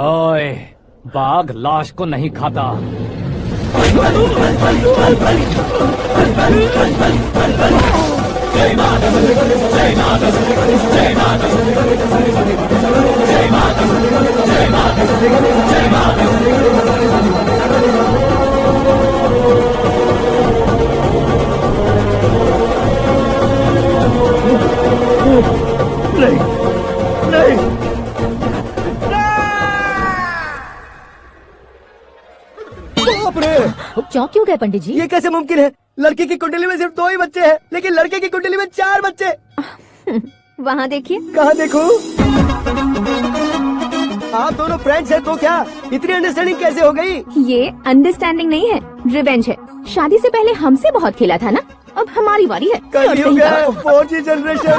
ओए, बाघ लाश को नहीं खाता। नहीं नहीं बाप रे! चौंक क्यों गए पंडित जी? ये कैसे मुमकिन है? लड़की की कुंडली में सिर्फ 2 ही बच्चे हैं, लेकिन लड़के की कुंडली में 4 बच्चे। वहाँ देखिए। कहाँ देखूं? आप दोनों फ्रेंड्स हैं तो क्या इतनी अंडरस्टैंडिंग कैसे हो गई? ये अंडरस्टैंडिंग नहीं है, रिवेंज है। शादी से पहले हमसे बहुत खेला था ना, अब हमारी बारी है। कलयुग है, 4G जनरेशन।